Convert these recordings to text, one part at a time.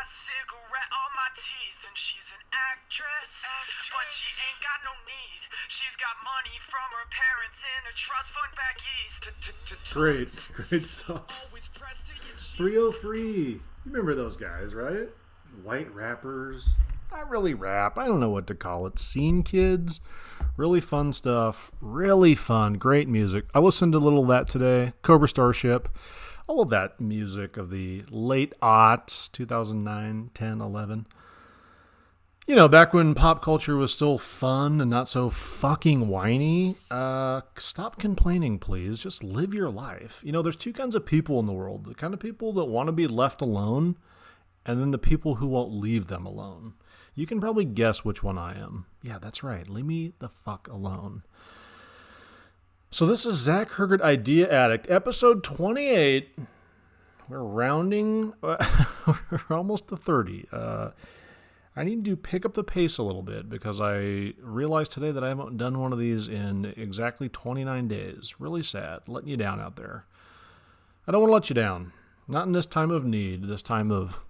cigarette on my teeth, and she's an actress. But she ain't got no need. She's got money from her parents in a trust fund back east. Great stuff. 303. You remember those guys, right? White rappers. Not really rap. I don't know what to call it. Scene kids. Really fun stuff. Really fun. Great music. I listened to a little of that today. Cobra Starship. All of that music of the late aughts, 2009, 10, 11. You know, back when pop culture was still fun and not so fucking whiny. Stop complaining, please. Just live your life. You know, there's two kinds of people in the world. The kind of people that want to be left alone, and then the people who won't leave them alone. You can probably guess which one I am. Yeah, that's right. Leave me the fuck alone. So this is Zach Hergert, Idea Addict, episode 28. We're rounding. We're almost to 30. I need to pick up the pace a little bit because I realized today that I haven't done one of these in exactly 29 days. Really sad. Letting you down out there. I don't want to let you down. Not in this time of need. This time of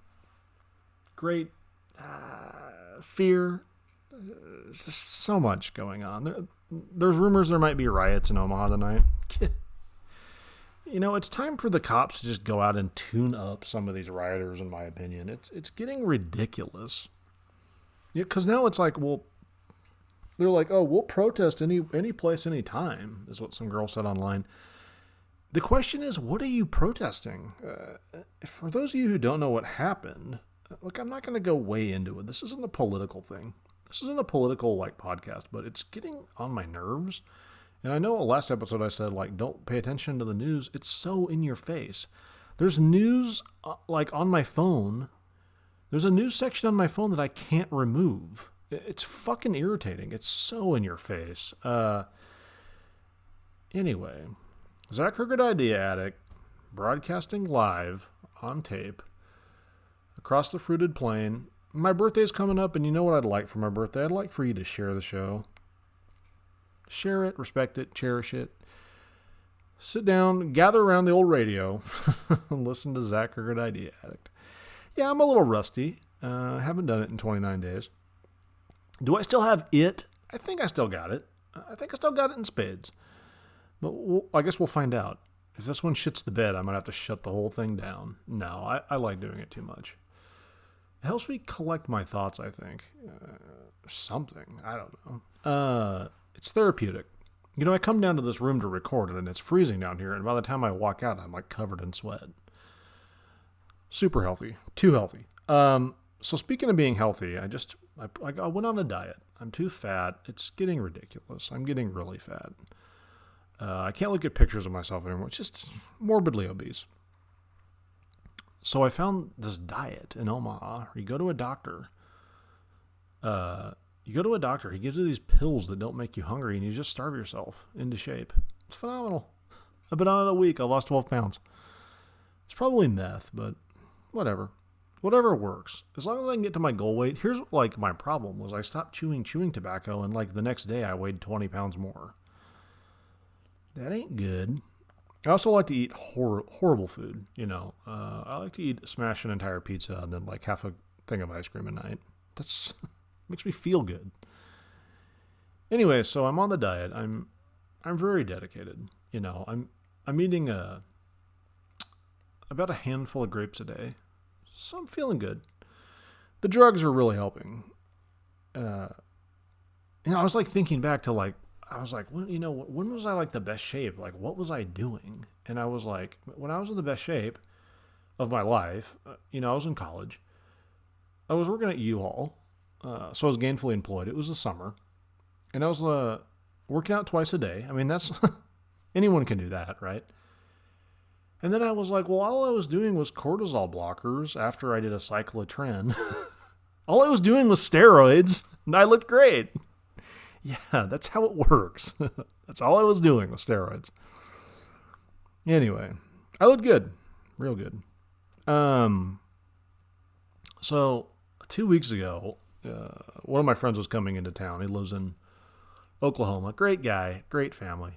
great fear. There's just so much going on. There's rumors there might be riots in Omaha tonight. You know, it's time for the cops to just go out and tune up some of these rioters, in my opinion. It's getting ridiculous. Yeah, because now it's like, well, they're like, oh, we'll protest any place, any time, is what some girl said online. The question is, what are you protesting? For those of you who don't know what happened, look, I'm not going to go way into it. This isn't a political thing. This isn't a political, podcast, but it's getting on my nerves. And I know last episode I said, don't pay attention to the news. It's so in your face. There's news, on my phone. There's a news section on my phone that I can't remove. It's fucking irritating. It's so in your face. Anyway, Zach Hergert, Idea Addict, broadcasting live on tape across the fruited plain. My birthday's coming up, and you know what I'd like for my birthday? I'd like for you to share the show. Share it, respect it, cherish it. Sit down, gather around the old radio, and listen to Zach Hergert, Idea Addict. Yeah, I'm a little rusty. Haven't done it in 29 days. Do I still have it? I think I still got it. I think I still got it in spades. But I guess we'll find out. If this one shits the bed, I might have to shut the whole thing down. No, I like doing it too much. It helps me collect my thoughts, I think. Something. I don't know. It's therapeutic. You know, I come down to this room to record it, and it's freezing down here, and by the time I walk out, I'm covered in sweat. Super healthy. Too healthy. So speaking of being healthy, I went on a diet. I'm too fat. It's getting ridiculous. I'm getting really fat. I can't look at pictures of myself anymore. It's just morbidly obese. So I found this diet in Omaha. You go to a doctor. He gives you these pills that don't make you hungry, and you just starve yourself into shape. It's phenomenal. I've been on it a week. I lost 12 pounds. It's probably meth, but whatever. Whatever works. As long as I can get to my goal weight. Here's my problem was I stopped chewing tobacco, and the next day I weighed 20 pounds more. That ain't good. I also like to eat horrible food. I like to smash an entire pizza and then half a thing of ice cream a night. That's makes me feel good. Anyway, so I'm on the diet. I'm very dedicated. I'm eating about a handful of grapes a day. So I'm feeling good. The drugs are really helping. I was thinking back to when was I the best shape? What was I doing? And I was when I was in the best shape of my life, I was in college. I was working at U-Haul, so I was gainfully employed. It was the summer, and I was working out twice a day. I mean, that's anyone can do that, right? And then I was all I was doing was cortisol blockers after I did a cyclotren. All I was doing was steroids, and I looked great. Yeah, that's how it works. That's all I was doing was steroids. Anyway, I looked good. Real good. So 2 weeks ago, one of my friends was coming into town. He lives in Oklahoma. Great guy, great family.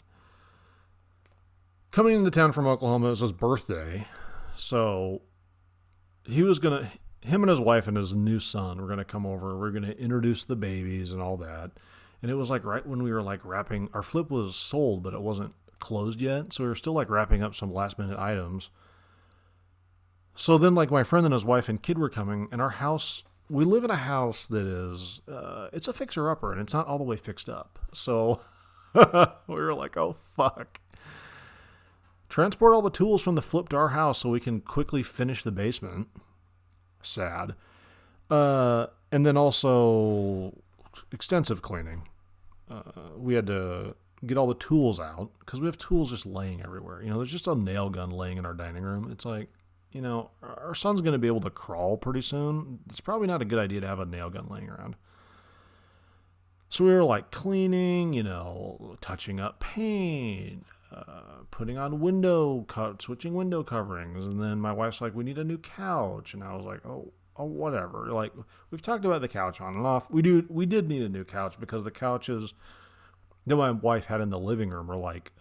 Coming into town from Oklahoma, it was his birthday. So he was going to, him and his wife and his new son were going to come over. We're going to introduce the babies and all that. And it was like right when we were like wrapping, our flip was sold, but it wasn't closed yet. So we were still like wrapping up some last minute items. So then like my friend and his wife and kid were coming, and our house, we live in a house that is, it's a fixer upper and it's not all the way fixed up. So we were like, oh fuck. Transport all the tools from the flip to our house so we can quickly finish the basement. Sad. And then also extensive cleaning. We had to get all the tools out because we have tools just laying everywhere. There's just a nail gun laying in our dining room. It's like, our son's going to be able to crawl pretty soon. It's probably not a good idea to have a nail gun laying around. So we were like cleaning, touching up paint, putting on switching window coverings. And then my wife's like, we need a new couch. And I was like, oh, whatever. Like, we've talked about the couch on and off. We did need a new couch because the couches that my wife had in the living room are like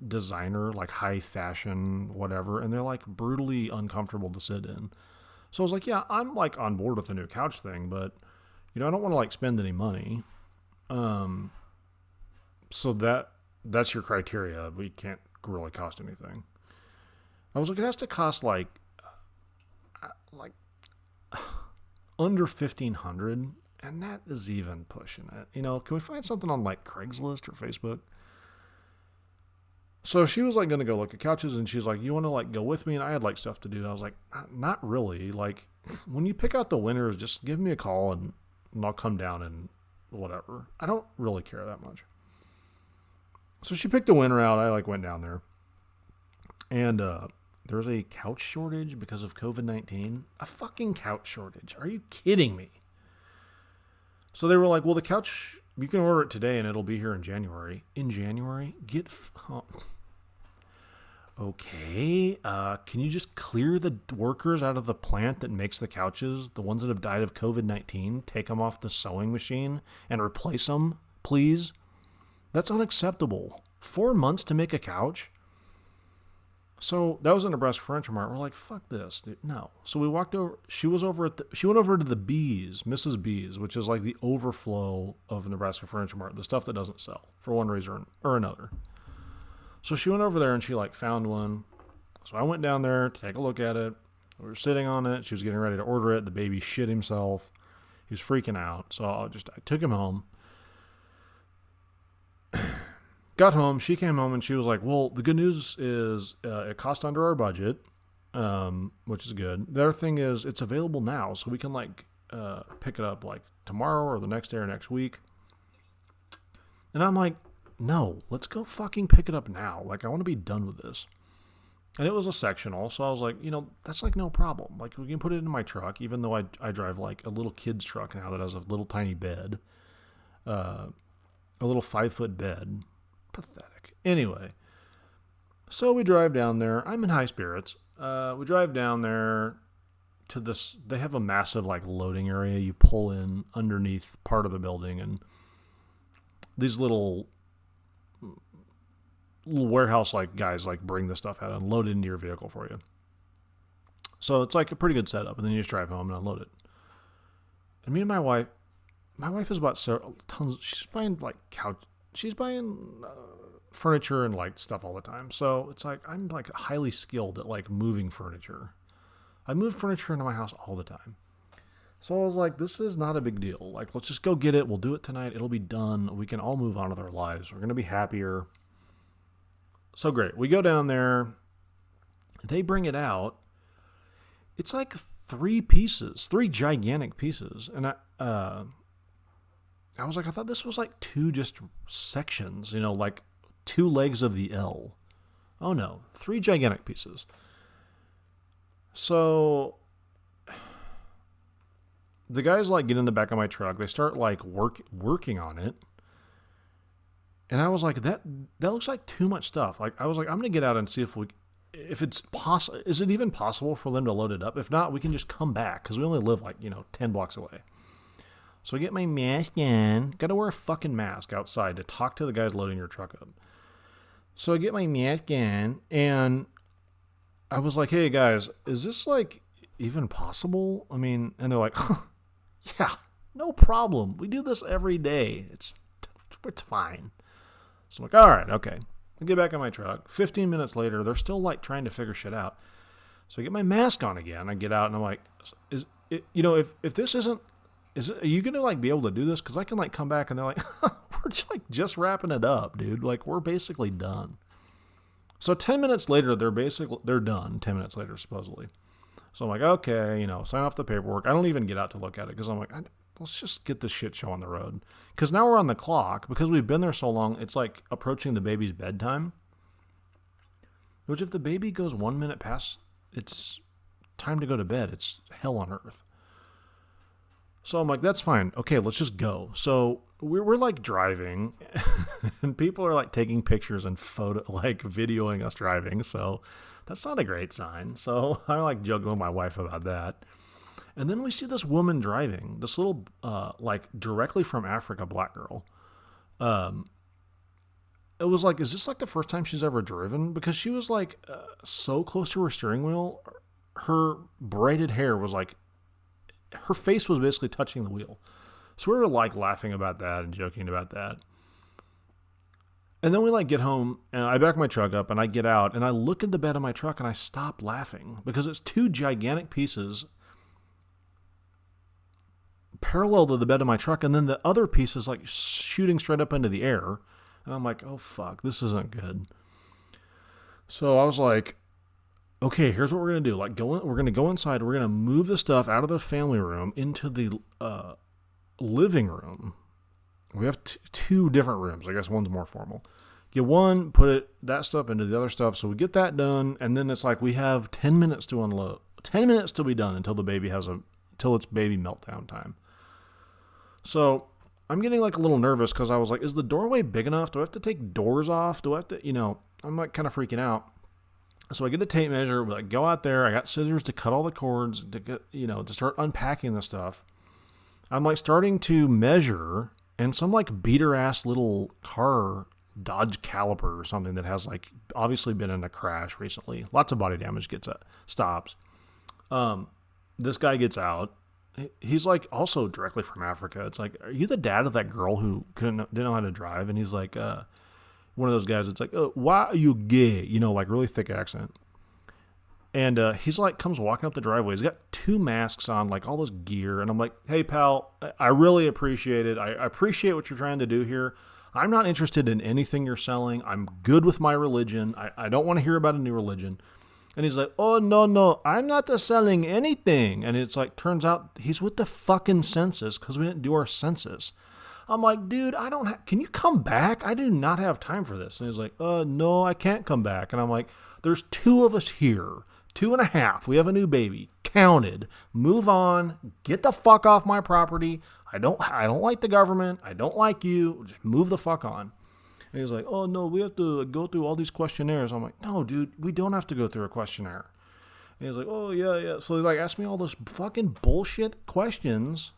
designer, like high fashion, whatever. And they're like brutally uncomfortable to sit in. So I was like, yeah, I'm like on board with the new couch thing, but I don't want to like spend any money. So that's your criteria. We can't really cost anything. I was like, it has to cost like under $1,500, and that is even pushing it. Can we find something on like Craigslist or Facebook? So she was like going to go look at couches, and she's like, you want to like go with me? And I had like stuff to do. I was like, not really. Like, when you pick out the winners, just give me a call and I'll come down and whatever. I don't really care that much. So she picked the winner out. I like went down there, and there was a couch shortage because of COVID-19. A fucking couch shortage. Are you kidding me? So they were like, well, the couch, you can order it today and it'll be here in January. In January? Okay. Can you just clear the workers out of the plant that makes the couches, the ones that have died of COVID-19, take them off the sewing machine and replace them, please? That's unacceptable. 4 months to make a couch? So that was in Nebraska Furniture Mart. We're like, fuck this, dude. No. So we walked over. She went over to the B's, Mrs. B's, which is like the overflow of Nebraska Furniture Mart, the stuff that doesn't sell for one reason or another. So she went over there and she like found one. So I went down there to take a look at it. We were sitting on it. She was getting ready to order it. The baby shit himself. He was freaking out. So I took him home. Got home, she came home and she was like, well, the good news is it cost under our budget, which is good. The other thing is it's available now, so we can like pick it up like tomorrow or the next day or next week. And I'm like, no, let's go fucking pick it up now. Like, I want to be done with this. And it was a sectional, so I was like, that's like no problem. Like, we can put it in my truck, even though I drive like a little kid's truck now that has a little tiny bed, a little 5-foot bed. Pathetic. Anyway, so we drive down there. I'm in high spirits. We drive down there to this. They have a massive like loading area. You pull in underneath part of the building, and these little warehouse like guys like bring the stuff out and load it into your vehicle for you. So it's like a pretty good setup, and then you just drive home and unload it. And me and my wife is about tons. She's buying like couch. She's buying furniture and like stuff all the time. So it's like I'm like highly skilled at like moving furniture. I move furniture into my house all the time. So I was like, this is not a big deal. Like, let's just go get it. We'll do it tonight. It'll be done. We can all move on with our lives. We're going to be happier. So great. We go down there. They bring it out. It's like 3 gigantic pieces. And I was like, I thought this was like 2 just sections, like 2 legs of the L. Oh no, 3 gigantic pieces. So the guys like get in the back of my truck. They start like working on it. And I was like, that looks like too much stuff. Like, I was like, I'm going to get out and see if it's possible. Is it even possible for them to load it up? If not, we can just come back because we only live like, 10 blocks away. So I get my mask on. Got to wear a fucking mask outside to talk to the guys loading your truck up. So I get my mask on, and I was like, hey guys, is this like, even possible? I mean, and they're like, yeah, no problem. We do this every day. It's fine. So I'm like, all right, okay. I get back in my truck. 15 minutes later, they're still like trying to figure shit out. So I get my mask on again. I get out and I'm like, if this isn't, are you going to like be able to do this? Because I can like come back and they're like, we're just wrapping it up, dude. Like we're basically done. So 10 minutes later, they're done. 10 minutes later, supposedly. So I'm like, okay, sign off the paperwork. I don't even get out to look at it because I'm like, let's just get this shit show on the road. Because now we're on the clock. Because we've been there so long, it's like approaching the baby's bedtime. Which if the baby goes 1 minute past, it's time to go to bed. It's hell on earth. So I'm like, that's fine. Okay, let's just go. So we're like driving, and people are like taking pictures and videoing us driving. So that's not a great sign. So I like joking with my wife about that. And then we see this woman driving, this little directly from Africa black girl. It was like, is this like the first time she's ever driven? Because she was like so close to her steering wheel, her braided hair was like, her face was basically touching the wheel. So we were like laughing about that and joking about that. And then we like get home and I back my truck up and I get out and I look at the bed of my truck and I stop laughing because it's two gigantic pieces parallel to the bed of my truck. And then the other piece is like shooting straight up into the air. And I'm like, oh fuck, this isn't good. So I was like, okay, here's what we're going to do. Like we're going to go inside. We're going to move the stuff out of the family room into the living room. We have two different rooms. I guess one's more formal. Get one, put that stuff into the other stuff. So we get that done. And then it's like we have 10 minutes to unload. 10 minutes till we done until until it's baby meltdown time. So I'm getting like a little nervous because I was like, is the doorway big enough? Do I have to take doors off? Do I have to, I'm like kind of freaking out. So I get a tape measure, like go out there. I got scissors to cut all the cords to get, to start unpacking the stuff. I'm like starting to measure, and some like beater ass little car Dodge Caliper or something that has like obviously been in a crash recently. Lots of body damage stops. This guy gets out. He's like also directly from Africa. It's like, are you the dad of that girl who didn't know how to drive? And he's like, one of those guys that's like, why are you gay? Like really thick accent. And he's like, comes walking up the driveway. He's got two masks on, like all this gear. And I'm like, hey, pal, I really appreciate it. I appreciate what you're trying to do here. I'm not interested in anything you're selling. I'm good with my religion. I don't want to hear about a new religion. And he's like, oh, no, I'm not selling anything. And it's like, turns out he's with the fucking census because we didn't do our census. I'm like, dude, can you come back? I do not have time for this. And he's like, no, I can't come back. And I'm like, there's two of us here, 2.5. We have a new baby. Counted. Move on. Get the fuck off my property. I don't like the government. I don't like you. Just move the fuck on. And he's like, oh, no, we have to go through all these questionnaires. I'm like, no, dude, we don't have to go through a questionnaire. And he's like, oh, yeah. So he like asked me all those fucking bullshit questions.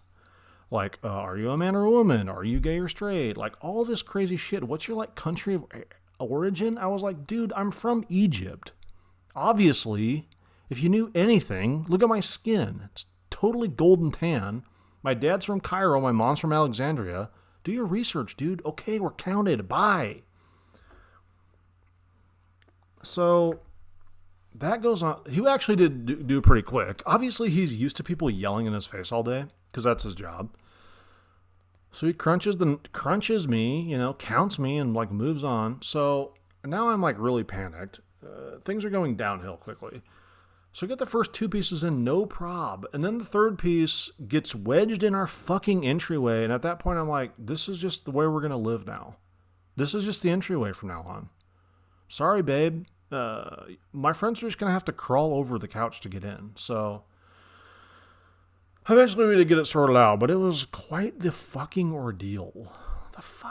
Like, are you a man or a woman? Are you gay or straight? Like all this crazy shit. What's your like country of origin? I was like, dude, I'm from Egypt. Obviously, if you knew anything, look at my skin. It's totally golden tan. My dad's from Cairo. My mom's from Alexandria. Do your research, dude. Okay, we're counted. Bye. So that goes on. He actually did do pretty quick. Obviously, he's used to people yelling in his face all day because that's his job. So he crunches me, counts me and like moves on. So now I'm like really panicked. Things are going downhill quickly. So we get the first two pieces in, no prob. And then the third piece gets wedged in our fucking entryway. And at that point, I'm like, this is just the way we're going to live now. This is just the entryway from now on. Sorry, babe. My friends are just going to have to crawl over the couch to get in. So eventually we did get it sorted out, but it was quite the fucking ordeal.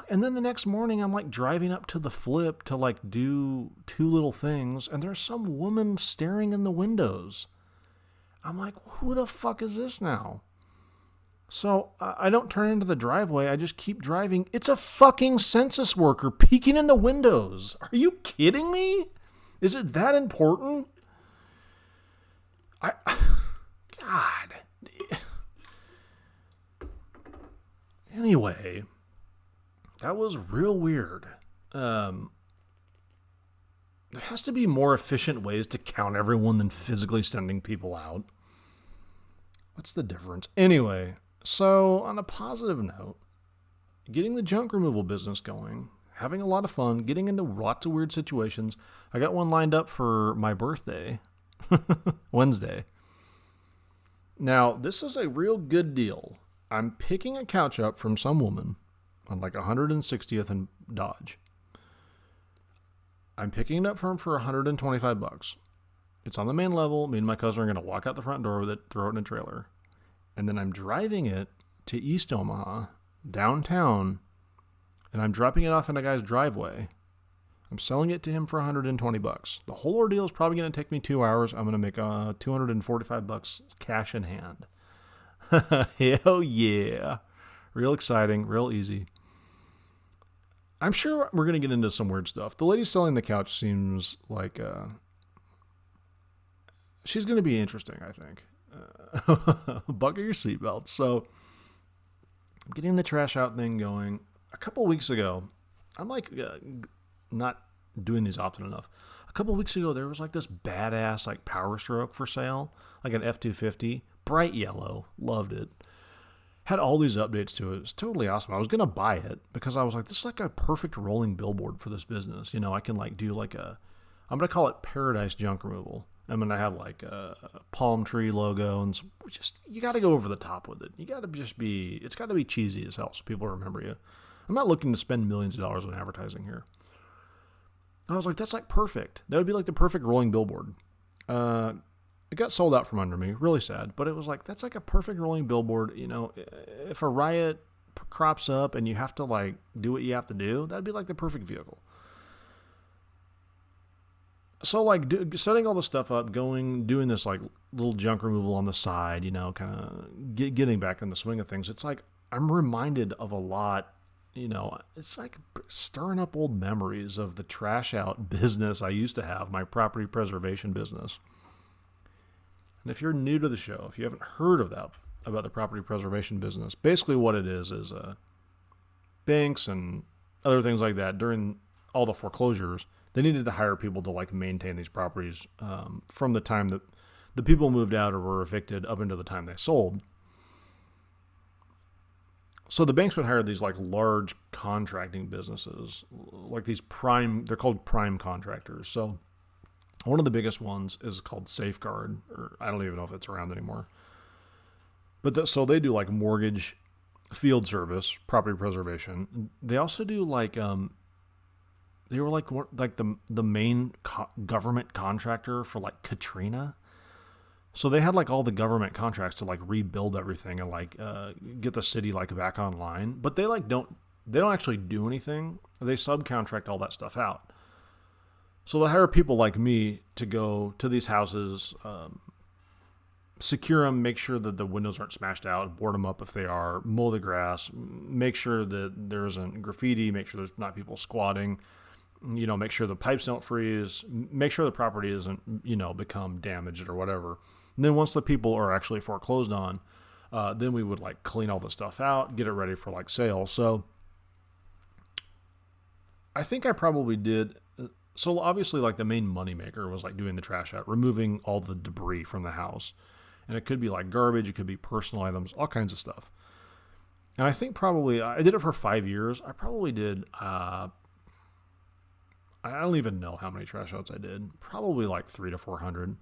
And then the next morning, I'm like driving up to the flip to like do two little things, and there's some woman staring in the windows. I'm like, who the fuck is this now? So I don't turn into the driveway. I just keep driving. It's a fucking census worker peeking in the windows. Are you kidding me? Is it that important? God. Anyway, that was real weird. There has to be more efficient ways to count everyone than physically sending people out. What's the difference? Anyway, so on a positive note, getting the junk removal business going, having a lot of fun, getting into lots of weird situations. I got one lined up for my birthday, Wednesday. Now, this is a real good deal. I'm picking a couch up from some woman on like 160th and Dodge. I'm picking it up from for $125. It's on the main level. Me and my cousin are going to walk out the front door with it, throw it in a trailer. And then I'm driving it to East Omaha, downtown, and I'm dropping it off in a guy's driveway. I'm selling it to him for $120. The whole ordeal is probably going to take me 2 hours. I'm going to make $245 cash in hand. Hell yeah. Real exciting, real easy. I'm sure we're going to get into some weird stuff. The lady selling the couch seems like she's going to be interesting, I think. Buckle your seatbelts. So I'm getting the trash out thing going. A couple weeks ago, I'm like not doing these often enough. A couple weeks ago, there was like this badass like Power Stroke for sale, like an F-250, bright yellow, loved it. Had all these updates to it. It's totally awesome. I was going to buy it because I was like, this is like a perfect rolling billboard for this business. You know, I can like do like I'm going to call it Paradise Junk Removal. I'm going to have like a palm tree logo and you got to go over the top with it. You got to it's got to be cheesy as hell so people remember you. I'm not looking to spend millions of dollars on advertising here. I was like, that's like perfect. That would be like the perfect rolling billboard. It got sold out from under me. Really sad. But it was like, that's like a perfect rolling billboard. You know, if a riot crops up and you have to like do what you have to do, that'd be like the perfect vehicle. So like setting all the stuff up, doing this like little junk removal on the side, you know, kind of getting back in the swing of things. It's like, I'm reminded of a lot, you know, it's like stirring up old memories of the trash out business I used to have, my property preservation business. And if you're new to the show, if you haven't heard of that, about the property preservation business, basically what it is banks and other things like that, during all the foreclosures, they needed to hire people to like maintain these properties from the time that the people moved out or were evicted up until the time they sold. So the banks would hire these like large contracting businesses, like these they're called prime contractors. So one of the biggest ones is called Safeguard, or I don't even know if it's around anymore. But so they do like mortgage, field service, property preservation. They also do like they were like the main government contractor for like Katrina. So they had like all the government contracts to like rebuild everything and like get the city like back online. But they like don't actually do anything. They subcontract all that stuff out. So they hire people like me to go to these houses, secure them, make sure that the windows aren't smashed out, board them up if they are, mow the grass, make sure that there isn't graffiti, make sure there's not people squatting, you know, make sure the pipes don't freeze, make sure the property isn't, you know, become damaged or whatever. And then once the people are actually foreclosed on, then we would like clean all the stuff out, get it ready for like sale. So I think I probably did. So obviously like the main moneymaker was like doing the trash out, removing all the debris from the house. And it could be like garbage, it could be personal items, all kinds of stuff. And I think probably, I did it for 5 years. I probably did, I don't even know how many trash outs I did. Probably like 300 to 400.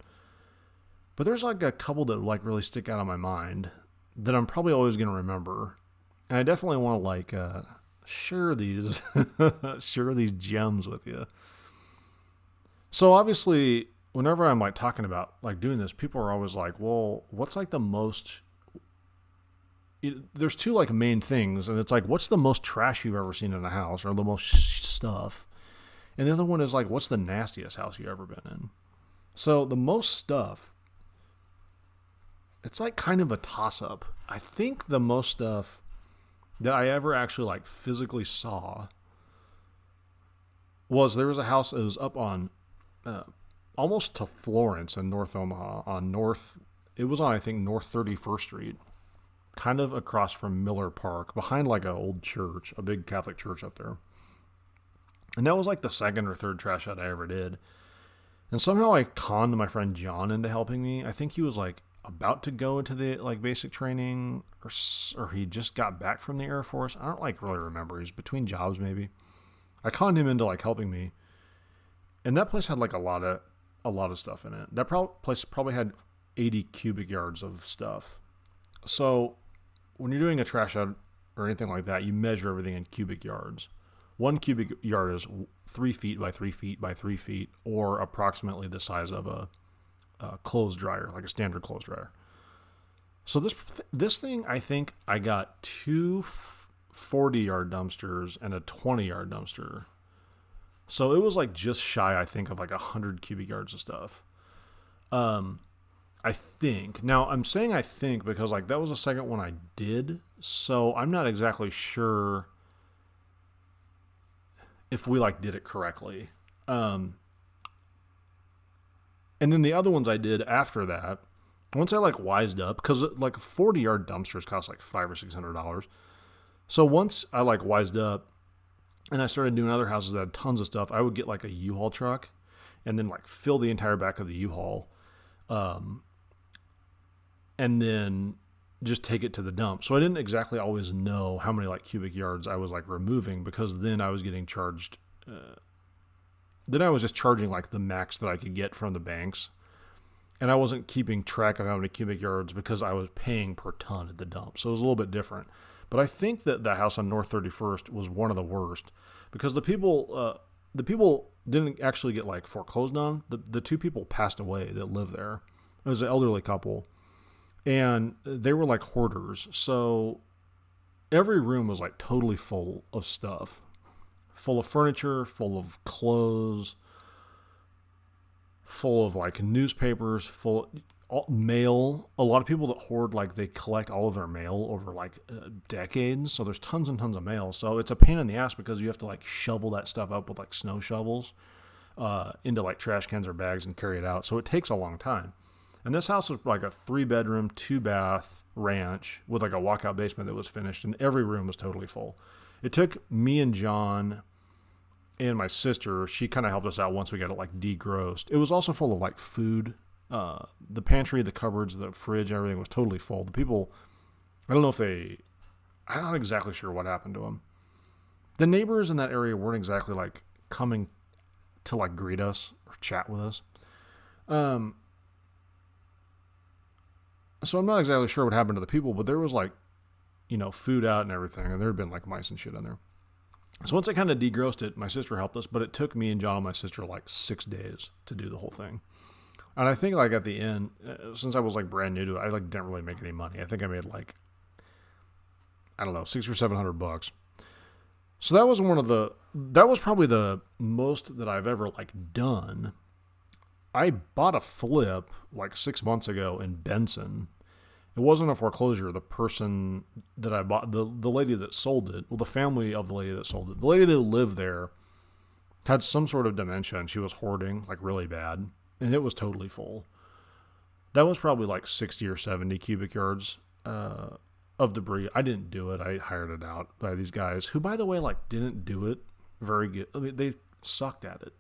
But there's like a couple that like really stick out in my mind that I'm probably always going to remember. And I definitely want to like share these gems with you. So obviously, whenever I'm like talking about like doing this, people are always like, well, what's like the most, there's two like main things. And it's like, what's the most trash you've ever seen in a house, or the most stuff? And the other one is like, what's the nastiest house you've ever been in? So the most stuff, it's like kind of a toss up. I think the most stuff that I ever actually like physically saw was, there was a house that was up on almost to Florence in North Omaha, on North It was on, I think, North 31st Street, kind of across from Miller Park, behind like an old church, a big Catholic church up there. And that was like the second or third trash out I ever did. And somehow I conned my friend John into helping me. I think he was like about to go into the like basic training, or he just got back from the Air Force. I don't like really remember. He's between jobs maybe. I conned him into like helping me. And that place had like a lot of stuff in it. That place probably had 80 cubic yards of stuff. So when you're doing a trash out or anything like that, you measure everything in cubic yards. 1 cubic yard is 3 feet by 3 feet by 3 feet, or approximately the size of a clothes dryer, like a standard clothes dryer. So this thing, I think I got 2 40-yard dumpsters and a 20-yard dumpster. So it was like just shy, I think, of like 100 cubic yards of stuff. I think. Now, I'm saying I think because like that was the second one I did, so I'm not exactly sure if we like did it correctly. And then the other ones I did after that, once I like wised up, because like 40-yard dumpsters cost like $500 or $600. So once I like wised up and I started doing other houses that had tons of stuff, I would get like a U-Haul truck and then like fill the entire back of the U-Haul. And then just take it to the dump. So I didn't exactly always know how many like cubic yards I was like removing, because then I was getting charged. Then I was just charging like the max that I could get from the banks. And I wasn't keeping track of how many cubic yards because I was paying per ton at the dump. So it was a little bit different. But I think that the house on North 31st was one of the worst, because the people didn't actually get like foreclosed on. The 2 people passed away that lived there. It was an elderly couple. And they were like hoarders. So every room was like totally full of stuff. Full of furniture, full of clothes, full of like newspapers, full of mail. A lot of people that hoard, like they collect all of their mail over like decades. So there's tons and tons of mail. So it's a pain in the ass because you have to like shovel that stuff up with like snow shovels into like trash cans or bags and carry it out. So it takes a long time. And this house was like a 3-bedroom, 2-bath ranch with like a walkout basement that was finished, and every room was totally full. It took me and John and my sister. She kind of helped us out once we got it like degrossed. It was also full of like food. The pantry, the cupboards, the fridge, everything was totally full. The people, I'm not exactly sure what happened to them. The neighbors in that area weren't exactly like coming to like greet us or chat with us. So I'm not exactly sure what happened to the people, but there was like, food out and everything, and there had been like mice and shit in there. So once I kind of degrossed it, my sister helped us, but it took me and John and my sister like 6 days to do the whole thing. And I think like at the end, since I was like brand new to it, I like didn't really make any money. I think I made like, I don't know, $600 or $700. So that was probably the most that I've ever like done. I bought a flip like 6 months ago in Benson. It wasn't a foreclosure. The person that I bought, the lady that sold it, well, the family of the lady that sold it, the lady that lived there had some sort of dementia, and she was hoarding like really bad, and it was totally full. That was probably like 60 or 70 cubic yards of debris. I didn't do it. I hired it out by these guys who, by the way, like didn't do it very good. I mean, they sucked at it.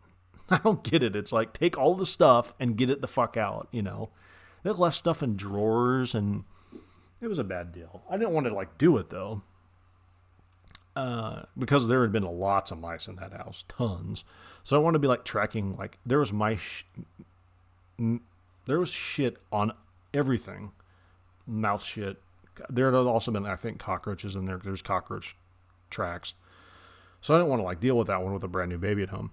I don't get it. It's like, take all the stuff and get it the fuck out, They left stuff in drawers, and it was a bad deal. I didn't want to, like, do it, though, because there had been lots of mice in that house, tons. So I wanted to be, like, tracking, like, there was shit on everything. Mouth shit. There had also been, I think, cockroaches in there. There's cockroach tracks. So I didn't want to, like, deal with that one with a brand new baby at home.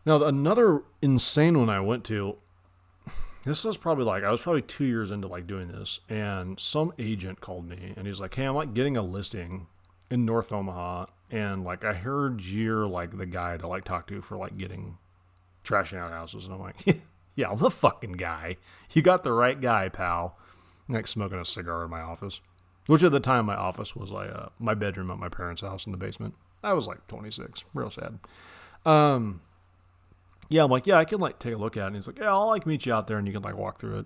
Now, another insane one I went to, this was probably like, I was probably 2 years into like doing this, and some agent called me, and he's like, hey, I'm like getting a listing in North Omaha, and like I heard you're like the guy to like talk to for like getting trashing out houses. And I'm like, yeah, I'm the fucking guy. You got the right guy, pal. I'm like smoking a cigar in my office, which at the time my office was like my bedroom at my parents' house in the basement. I was like 26, real sad. Yeah, I'm like, yeah, I can like take a look at it. And he's like, yeah, I'll like meet you out there and you can like walk through it.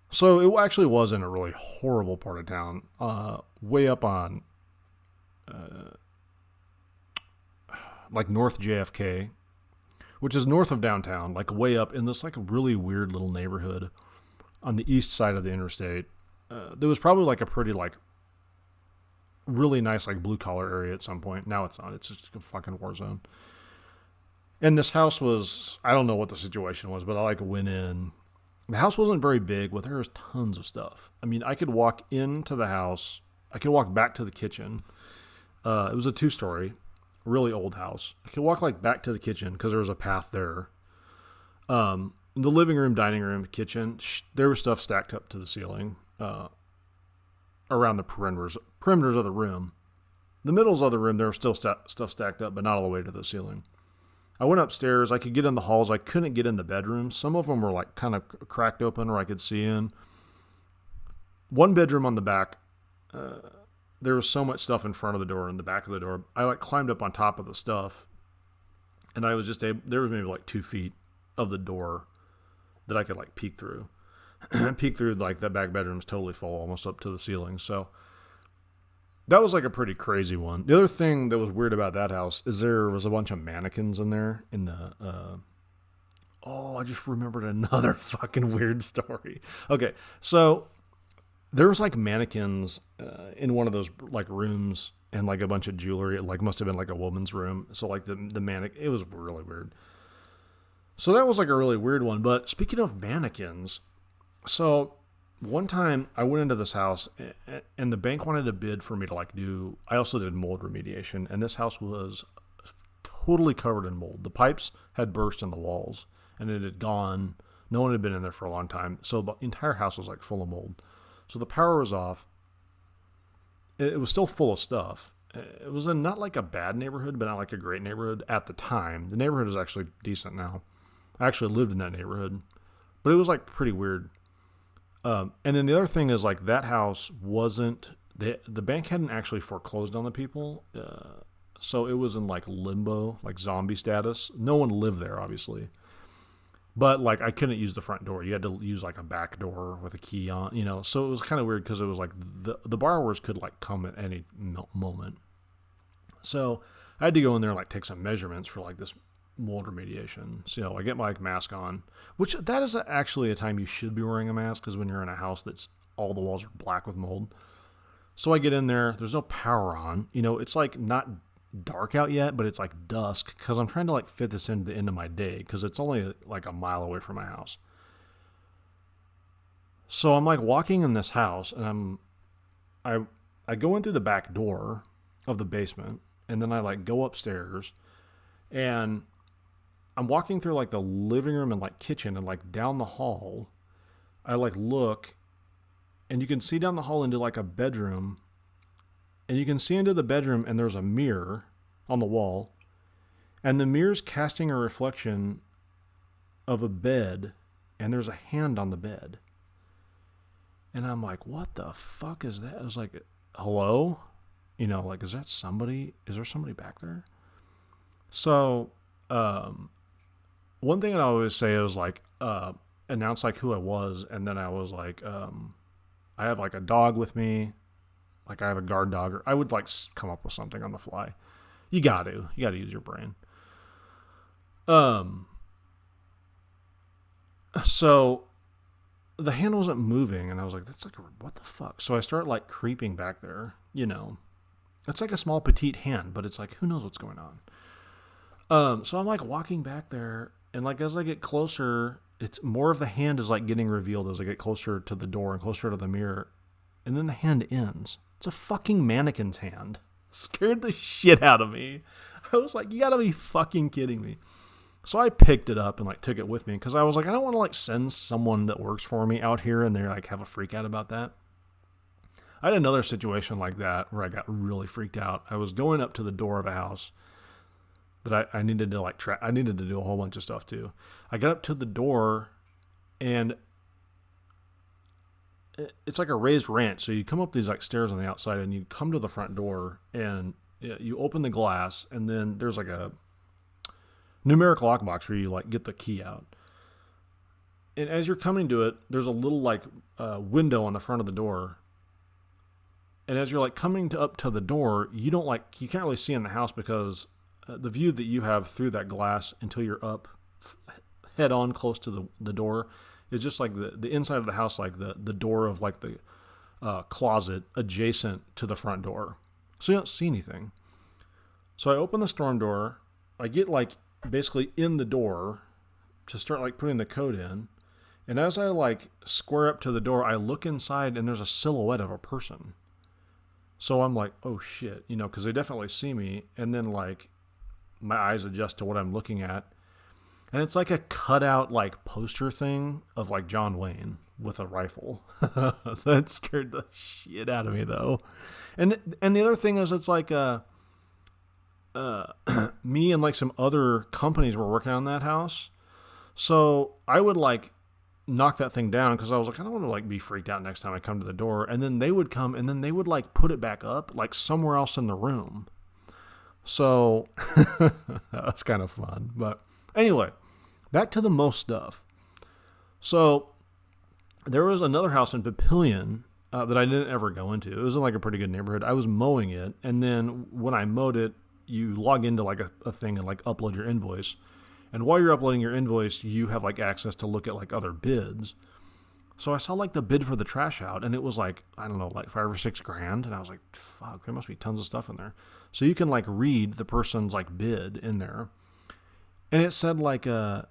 So it actually was in a really horrible part of town, way up on like North JFK, which is north of downtown, like way up in this like really weird little neighborhood on the east side of the interstate. There was probably like a pretty like really nice like blue collar area at some point. Now it's not. It's just a fucking war zone. And this house was, I don't know what the situation was, but I like went in. The house wasn't very big, but there was tons of stuff. I mean, I could walk into the house. I could walk back to the kitchen. It was a 2-story, really old house. I could walk like back to the kitchen because there was a path there. In the living room, dining room, kitchen, there was stuff stacked up to the ceiling around the perimeters of the room. The middles of the room, there was still stuff stacked up, but not all the way to the ceiling. I went upstairs. I could get in the halls. I couldn't get in the bedrooms. Some of them were like kind of cracked open where I could see in. One bedroom on the back, there was so much stuff in front of the door and the back of the door. I like climbed up on top of the stuff, and I was just there was maybe like 2 feet of the door that I could like peek through. Peek through, like that back bedroom's totally full, almost up to the ceiling. So that was like a pretty crazy one. The other thing that was weird about that house is there was a bunch of mannequins in there in the, I just remembered another fucking weird story. Okay. So there was like mannequins in one of those like rooms and like a bunch of jewelry. It like must have been like a woman's room. So like the mannequin, it was really weird. So that was like a really weird one. But speaking of mannequins, so one time I went into this house and the bank wanted to bid for me to like do, I also did mold remediation, and this house was totally covered in mold. The pipes had burst in the walls and it had gone. No one had been in there for a long time. So the entire house was like full of mold. So the power was off. It was still full of stuff. It was in not like a bad neighborhood, but not like a great neighborhood at the time. The neighborhood is actually decent now. I actually lived in that neighborhood, but it was like pretty weird. And then the other thing is like that house wasn't, the bank hadn't actually foreclosed on the people. So it was in like limbo, like zombie status. No one lived there, obviously. But like I couldn't use the front door. You had to use like a back door with a key on, you know. So it was kind of weird because it was like the borrowers could like come at any moment. So I had to go in there and like take some measurements for like this mold remediation. So, you know, I get my like, mask on, which that is actually a time you should be wearing a mask because when you're in a house that's all the walls are black with mold. So I get in there, there's no power on, you know, it's like not dark out yet, but it's like dusk because I'm trying to like fit this into the end of my day because it's only like a mile away from my house. So I'm like walking in this house and I go in through the back door of the basement and then I like go upstairs and I'm walking through like the living room and like kitchen and like down the hall. I like look and you can see down the hall into like a bedroom and you can see into the bedroom and there's a mirror on the wall and the mirror's casting a reflection of a bed and there's a hand on the bed. And I'm like, what the fuck is that? I was like, hello? You know, like, is there somebody back there? So, one thing I always say is like, announce like who I was. And then I was like, I have like a dog with me. Like I have a guard dog, or I would like come up with something on the fly. You got to use your brain. So the hand wasn't moving and I was like, that's like, what the fuck? So I start like creeping back there, you know, it's like a small petite hand, but it's like, who knows what's going on? So I'm like walking back there and like, as I get closer, it's more of the hand is like getting revealed as I get closer to the door and closer to the mirror. And then the hand ends. It's a fucking mannequin's hand. Scared the shit out of me. I was like, you gotta be fucking kidding me. So I picked it up and like took it with me because I was like, I don't want to like send someone that works for me out here and they're like have a freak out about that. I had another situation like that where I got really freaked out. I was going up to the door of a house that I needed to like I needed to do a whole bunch of stuff too. I got up to the door and it's like a raised ranch. So you come up these like stairs on the outside and you come to the front door and you open the glass and then there's like a numeric lockbox where you like get the key out. And as you're coming to it, there's a little like window on the front of the door. And as you're like coming up to the door, you can't really see in the house because the view that you have through that glass until you're up head on close to the door is just like the inside of the house, like the door of like the closet adjacent to the front door. So you don't see anything. So I open the storm door. I get like basically in the door to start like putting the code in. And as I like square up to the door, I look inside and there's a silhouette of a person. So I'm like, oh shit, because they definitely see me. And then like my eyes adjust to what I'm looking at. And it's like a cutout like poster thing of like John Wayne with a rifle. That scared the shit out of me though. And the other thing is it's like me and like some other companies were working on that house. So I would like knock that thing down because I was like, I don't want to like be freaked out next time I come to the door. And then they would come and then they would like put it back up like somewhere else in the room. So that was kind of fun. But anyway, back to the most stuff. So there was another house in Papillion that I didn't ever go into. It was in like a pretty good neighborhood. I was mowing it. And then when I mowed it, you log into like a thing and like upload your invoice. And while you're uploading your invoice, you have like access to look at like other bids. So I saw like the bid for the trash out and it was like, I don't know, like $5 or $6 grand. And I was like, fuck, there must be tons of stuff in there. So you can like read the person's like bid in there. And it said like, you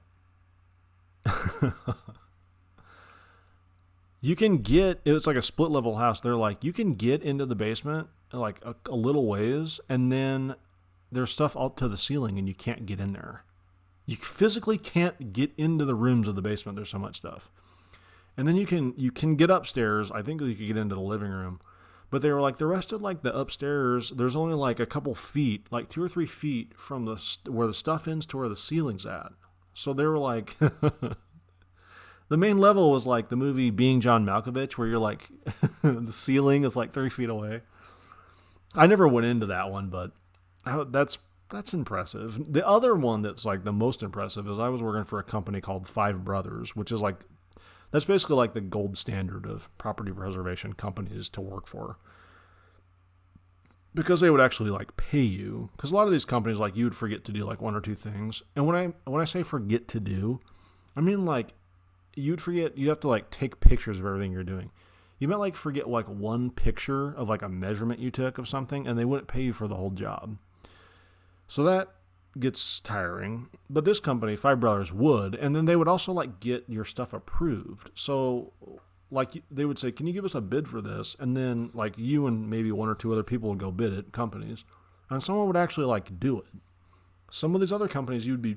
can get, it was like a split level house. They're like, you can get into the basement like a little ways. And then there's stuff out to the ceiling and you can't get in there. You physically can't get into the rooms of the basement. There's so much stuff. And then you can get upstairs. I think you could get into the living room. But they were like, the rest of like the upstairs, there's only like a couple feet, like 2 or 3 feet from where the stuff ends to where the ceiling's at. So they were like, the main level was like the movie Being John Malkovich, where you're like, the ceiling is like 3 feet away. I never went into that one, but that's impressive. The other one that's like the most impressive is I was working for a company called Five Brothers, which is like, that's basically like the gold standard of property preservation companies to work for. Because they would actually like pay you. Because a lot of these companies, like you would forget to do like 1 or 2 things. And when I say forget to do, I mean like you'd forget, you have to like take pictures of everything you're doing. You might like forget like one picture of like a measurement you took of something and they wouldn't pay you for the whole job. So that gets tiring. But this company, Five Brothers, would. And then they would also like get your stuff approved. So like they would say, can you give us a bid for this? And then like you and maybe 1 or 2 other people would go bid it, companies. And someone would actually like do it. Some of these other companies you'd be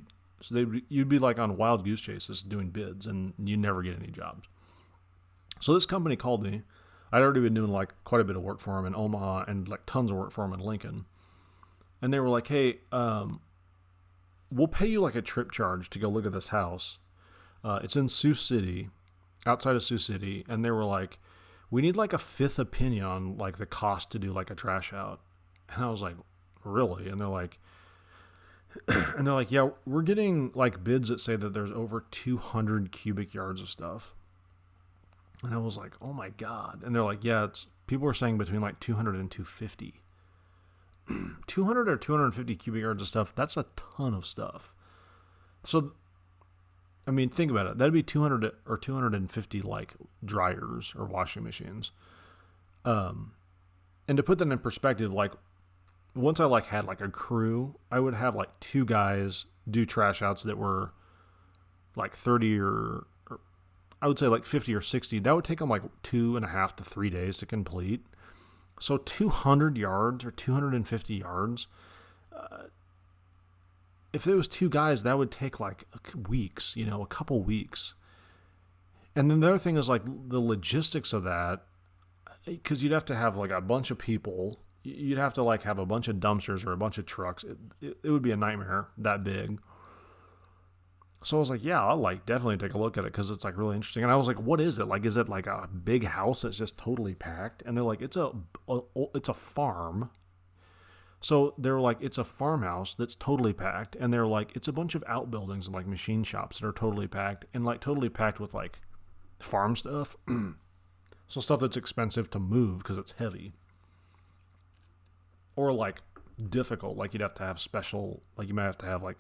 like on wild goose chases doing bids and you never get any jobs. So this company called me. I'd already been doing like quite a bit of work for them in Omaha and like tons of work for them in Lincoln. And they were like, hey, we'll pay you like a trip charge to go look at this house. It's in Sioux City, outside of Sioux City. And they were like, we need like a 5th opinion on like the cost to do like a trash out. And I was like, really? And they're like, yeah, we're getting like bids that say that there's over 200 cubic yards of stuff. And I was like, oh my God. And they're like, yeah, people are saying between like 200 and 250. 200 or 250 cubic yards of stuff, that's a ton of stuff. So, I mean, think about it. That'd be 200 or 250 like dryers or washing machines. And to put that in perspective, like once I like had like a crew, I would have like 2 guys do trash outs that were like 30 or I would say like 50 or 60. That would take them like 2.5 to 3 days to complete. So 200 yards or 250 yards, if it was 2 guys, that would take like weeks, a couple weeks. And then the other thing is like the logistics of that, because you'd have to have like a bunch of people. You'd have to like have a bunch of dumpsters or a bunch of trucks. It would be a nightmare that big. So I was like, yeah, I'll like definitely take a look at it because it's like really interesting. And I was like, what is it? Like, is it like a big house that's just totally packed? And they're like, it's a farm. So they're like, it's a farmhouse that's totally packed. And they're like, it's a bunch of outbuildings and like machine shops that are totally packed and like totally packed with like farm stuff. So stuff that's expensive to move because it's heavy. Or like difficult. Like you'd have to have special, like you might have to have like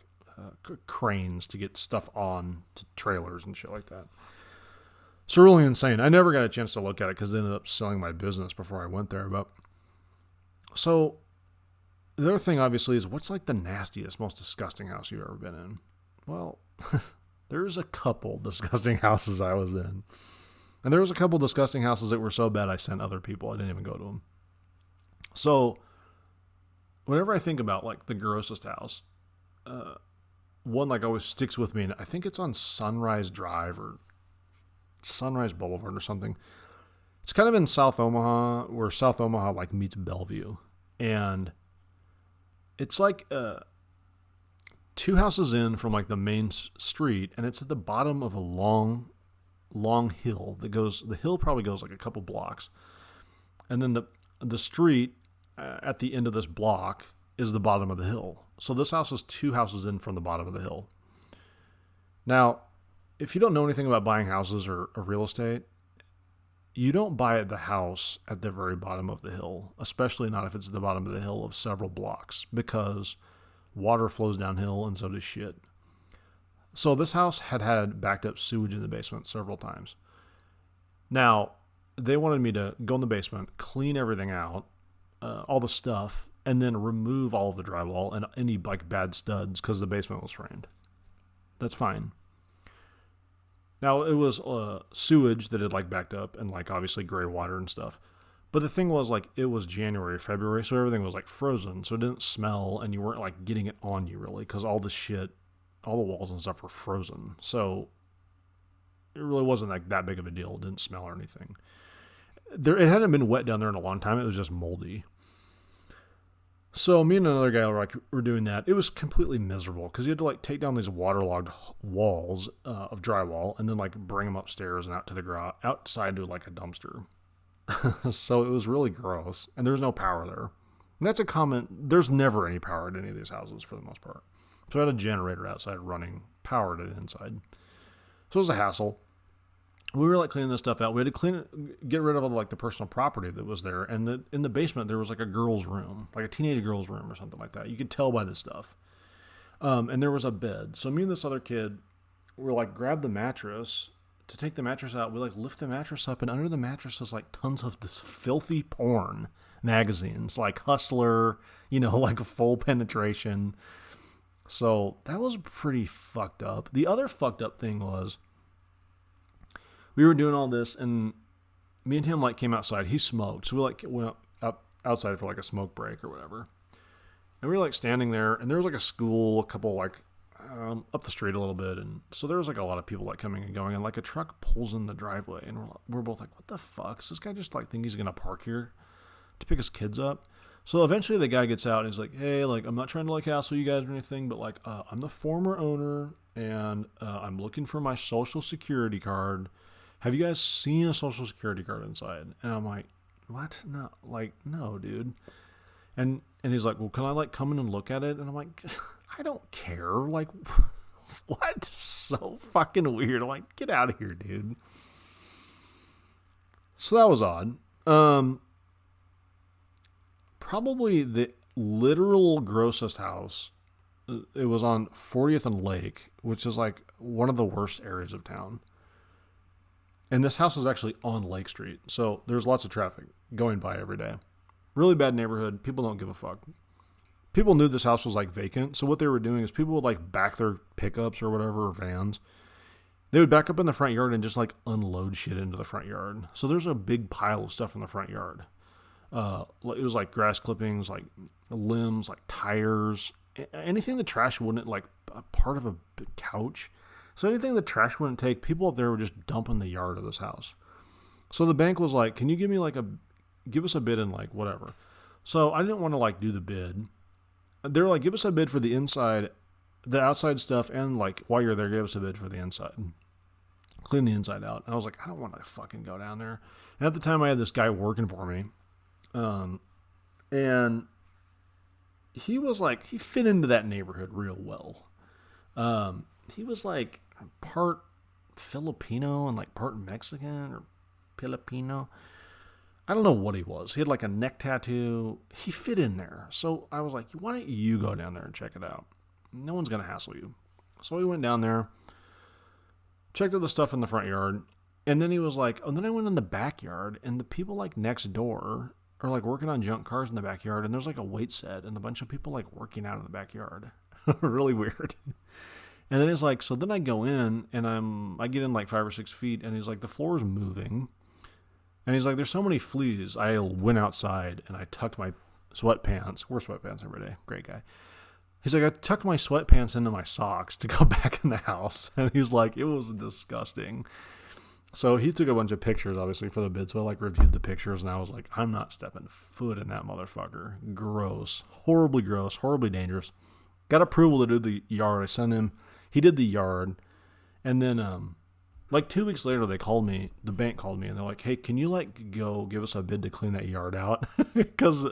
cranes to get stuff on to trailers and shit like that. It's really insane. I never got a chance to look at it because they ended up selling my business before I went there. But so the other thing, obviously, is what's like the nastiest, most disgusting house you've ever been in? Well, there's a couple disgusting houses I was in. And there was a couple disgusting houses that were so bad I sent other people. I didn't even go to them. So whenever I think about like the grossest house, one like always sticks with me, and I think it's on Sunrise Drive or Sunrise Boulevard or something. It's kind of in South Omaha, where South Omaha like meets Bellevue, and it's like 2 houses in from like the main street, and it's at the bottom of a long hill that goes. The hill probably goes like a couple blocks, and then the street at the end of this block is the bottom of the hill. So this house is 2 houses in from the bottom of the hill. Now, if you don't know anything about buying houses or real estate, you don't buy the house at the very bottom of the hill, especially not if it's at the bottom of the hill of several blocks, because water flows downhill and so does shit. So this house had backed up sewage in the basement several times. Now, they wanted me to go in the basement, clean everything out, all the stuff, and then remove all of the drywall and any like bad studs because the basement was framed. That's fine. Now, it was sewage that had like backed up and like obviously gray water and stuff. But the thing was, like, it was January, February, so everything was like frozen, so it didn't smell, and you weren't like getting it on you really, because all the shit, all the walls and stuff were frozen. So it really wasn't like that big of a deal. It didn't smell or anything. It hadn't been wet down there in a long time. It was just moldy. So me and another guy were doing that. It was completely miserable because you had to like take down these waterlogged walls of drywall and then like bring them upstairs and out to the garage, outside to like a dumpster. So it was really gross, and there's no power there. And that's a common. There's never any power at any of these houses for the most part. So I had a generator outside running power to the inside. So it was a hassle. We were like cleaning this stuff out. We had to get rid of all like the personal property that was there. And in the basement there was like a girl's room, like a teenage girl's room or something like that. You could tell by this stuff. And there was a bed. So me and this other kid were like, grab the mattress. To take the mattress out, we like lift the mattress up, and under the mattress is like tons of this filthy porn magazines, like Hustler, like full penetration. So that was pretty fucked up. The other fucked up thing was, we were doing all this, and me and him like came outside. He smoked, so we like went up outside for like a smoke break or whatever. And we were like standing there, and there was like a school, a couple like up the street a little bit, and so there was like a lot of people like coming and going, and like a truck pulls in the driveway, and we're both like, what the fuck? Does this guy just like think he's gonna park here to pick his kids up? So eventually the guy gets out and he's like, hey, like, I'm not trying to like hassle you guys or anything, but like I'm the former owner, and I'm looking for my social security card. Have you guys seen a social security card inside? And I'm like, what? No, like, no, dude. And he's like, well, can I like come in and look at it? And I'm like, I don't care. Like, what? So fucking weird. I'm like, get out of here, dude. So that was odd. Probably the literal grossest house. It was on 40th and Lake, which is like one of the worst areas of town. And this house is actually on Lake Street. So there's lots of traffic going by every day. Really bad neighborhood. People don't give a fuck. People knew this house was like vacant. So what they were doing is people would like back their pickups or whatever, or vans. They would back up in the front yard and just like unload shit into the front yard. So there's a big pile of stuff in the front yard. It was like grass clippings, like limbs, like tires, anything the trash wouldn't, like a part of a couch. So anything the trash wouldn't take, people up there were just dumping the yard of this house. So the bank was like, can you give us a bid in like whatever. So I didn't want to like do the bid. They were like, give us a bid for the inside, the outside stuff, and like while you're there, give us a bid for the inside. Clean the inside out. And I was like, I don't want to fucking go down there. And at the time I had this guy working for me. And he was like, he fit into that neighborhood real well. He was like part Filipino and like part Mexican or Filipino. I don't know what he was. He had like a neck tattoo. He fit in there. So I was like, why don't you go down there and check it out? No one's going to hassle you. So we went down there, checked out the stuff in the front yard. And then he was like, oh, then I went in the backyard, and the people like next door are like working on junk cars in the backyard. And there's like a weight set and a bunch of people like working out in the backyard. Really weird. And then he's like, so then I go in and I get in like 5 or 6 feet, and he's like, the floor's moving. And he's like, there's so many fleas. I went outside and I tucked my sweatpants. Wear sweatpants every day. Great guy. He's like, I tucked my sweatpants into my socks to go back in the house. And he's like, it was disgusting. So he took a bunch of pictures, obviously, for the bid. So I like reviewed the pictures, and I was like, I'm not stepping foot in that motherfucker. Gross. Horribly dangerous. Got approval to do the yard. I sent him. He did the yard. And then, like 2 weeks later, they called me. The bank called me, and they're like, hey, can you like go give us a bid to clean that yard out? Because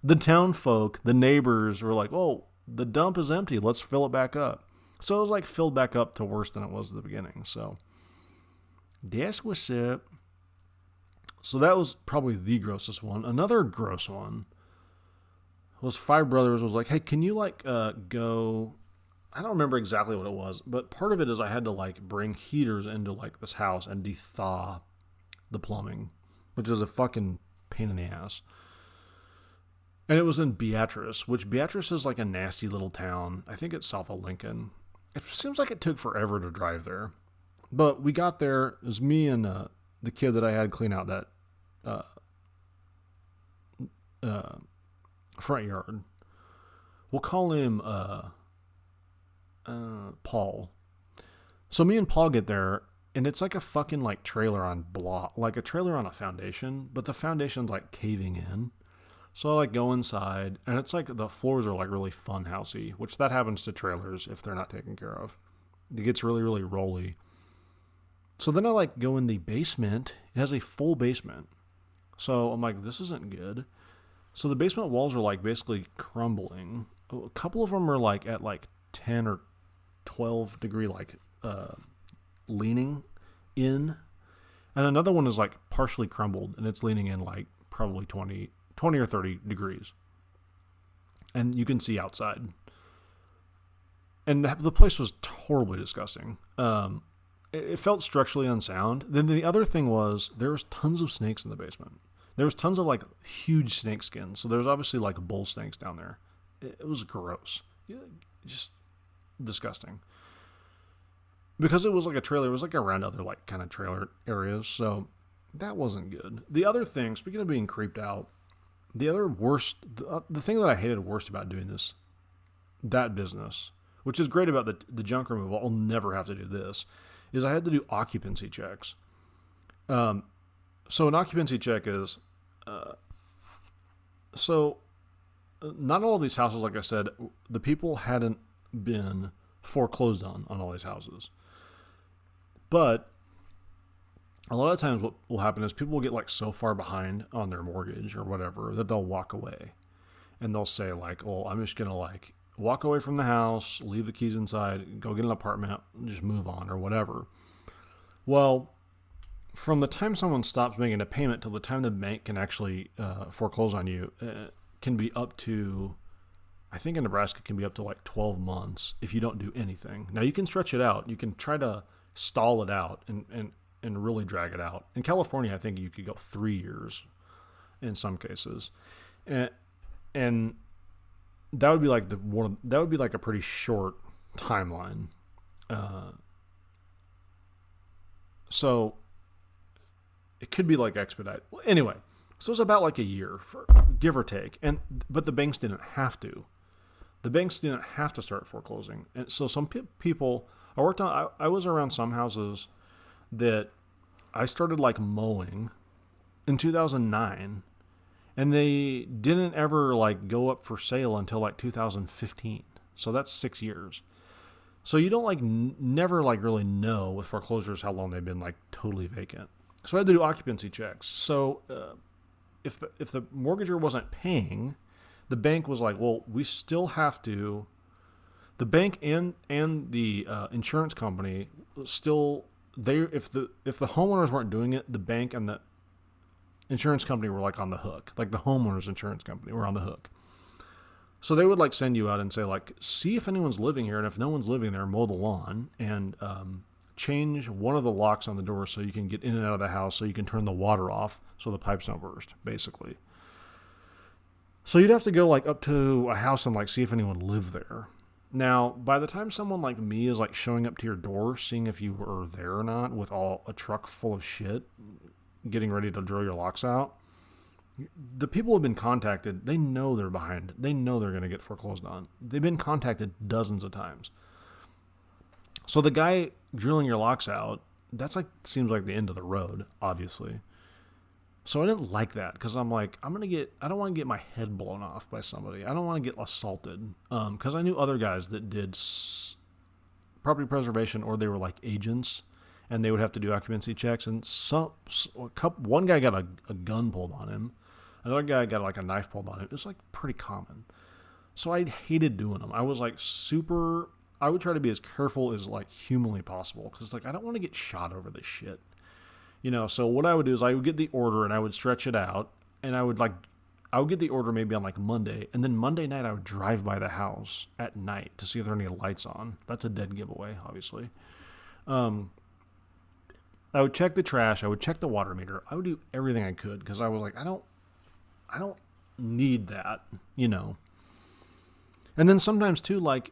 the town folk, the neighbors were like, oh, the dump is empty. Let's fill it back up. So it was like filled back up to worse than it was at the beginning. So that's what's up. So that was probably the grossest one. Another gross one was 5 brothers was like, hey, can you like go... I don't remember exactly what it was, but part of it is I had to like bring heaters into like this house and de-thaw the plumbing, which is a fucking pain in the ass. And it was in Beatrice, which Beatrice is like a nasty little town. I think it's south of Lincoln. It seems like it took forever to drive there. But we got there. It was me and the kid that I had clean out that front yard. We'll call him Paul. So me and Paul get there, and it's like a fucking like trailer on block, like a trailer on a foundation, but the foundation's like caving in. So I like go inside, and it's like the floors are like really fun housey, which that happens to trailers if they're not taken care of. It gets really, really rolly. So then I like go in the basement. It has a full basement. So I'm like, this isn't good. So the basement walls are like basically crumbling. A couple of them are like at like 10 or 12 degree like leaning in. And another one is like partially crumbled, and it's leaning in like probably 20 or 30 degrees. And you can see outside. And the place was horribly disgusting. It felt structurally unsound. Then the other thing was there was tons of snakes in the basement. There was tons of like huge snake skins. So there was obviously like bull snakes down there. It was gross. Just disgusting. Because it was like a trailer. It was like around other like kind of trailer areas. So that wasn't good. The other thing, speaking of being creeped out, the other worst, the thing that I hated worst about doing that business, which is great about the junk removal, I'll never have to do this, is I had to do occupancy checks. So an occupancy check is, not all of these houses, like I said, the people hadn't been foreclosed on all these houses. But a lot of times what will happen is people will get like so far behind on their mortgage or whatever that they'll walk away. And they'll say like, well, I'm just going to like walk away from the house, leave the keys inside, go get an apartment, just move on or whatever. Well, from the time someone stops making a payment till the time the bank can actually foreclose on you can be up to, I think in Nebraska it can be up to like 12 months if you don't do anything. Now you can stretch it out. You can try to stall it out and really drag it out. In California, I think you could go 3 years in some cases. And that would be like that would be like a pretty short timeline. So it could be like expedite. Well, anyway, so it's about like a year, give or take. But the banks didn't have to. The banks didn't have to start foreclosing. And so some people, I was around some houses that I started like mowing in 2009, and they didn't ever like go up for sale until like 2015. So that's 6 years. So you don't like never like really know with foreclosures how long they've been like totally vacant. So I had to do occupancy checks. So if the mortgager wasn't paying, the bank was like, well, we still have to. The bank and the insurance company still if the homeowners weren't doing it, the bank and the insurance company were like on the hook. Like the homeowners insurance company were on the hook. So they would like send you out and say like, see if anyone's living here, and if no one's living there, mow the lawn and change one of the locks on the door so you can get in and out of the house, so you can turn the water off so the pipes don't burst, basically. So you'd have to go like up to a house and like see if anyone lived there. Now, by the time someone like me is like showing up to your door, seeing if you were there or not with a truck full of shit, getting ready to drill your locks out, the people who have been contacted, they know they're behind. They know they're going to get foreclosed on. They've been contacted dozens of times. So the guy drilling your locks out, that's like, seems like the end of the road, obviously. So I didn't like that because I'm like, I don't want to get my head blown off by somebody. I don't want to get assaulted because I knew other guys that did property preservation, or they were like agents, and they would have to do occupancy checks. And one guy got a gun pulled on him. Another guy got like a knife pulled on him. It was like pretty common. So I hated doing them. I was like I would try to be as careful as like humanly possible because like I don't want to get shot over this shit. So what I would do is I would get the order and I would stretch it out, and I would get the order maybe on like Monday, and then Monday night I would drive by the house at night to see if there are any lights on. That's a dead giveaway, obviously. I would check the trash. I would check the water meter. I would do everything I could because I was like, I don't need that, And then sometimes too, like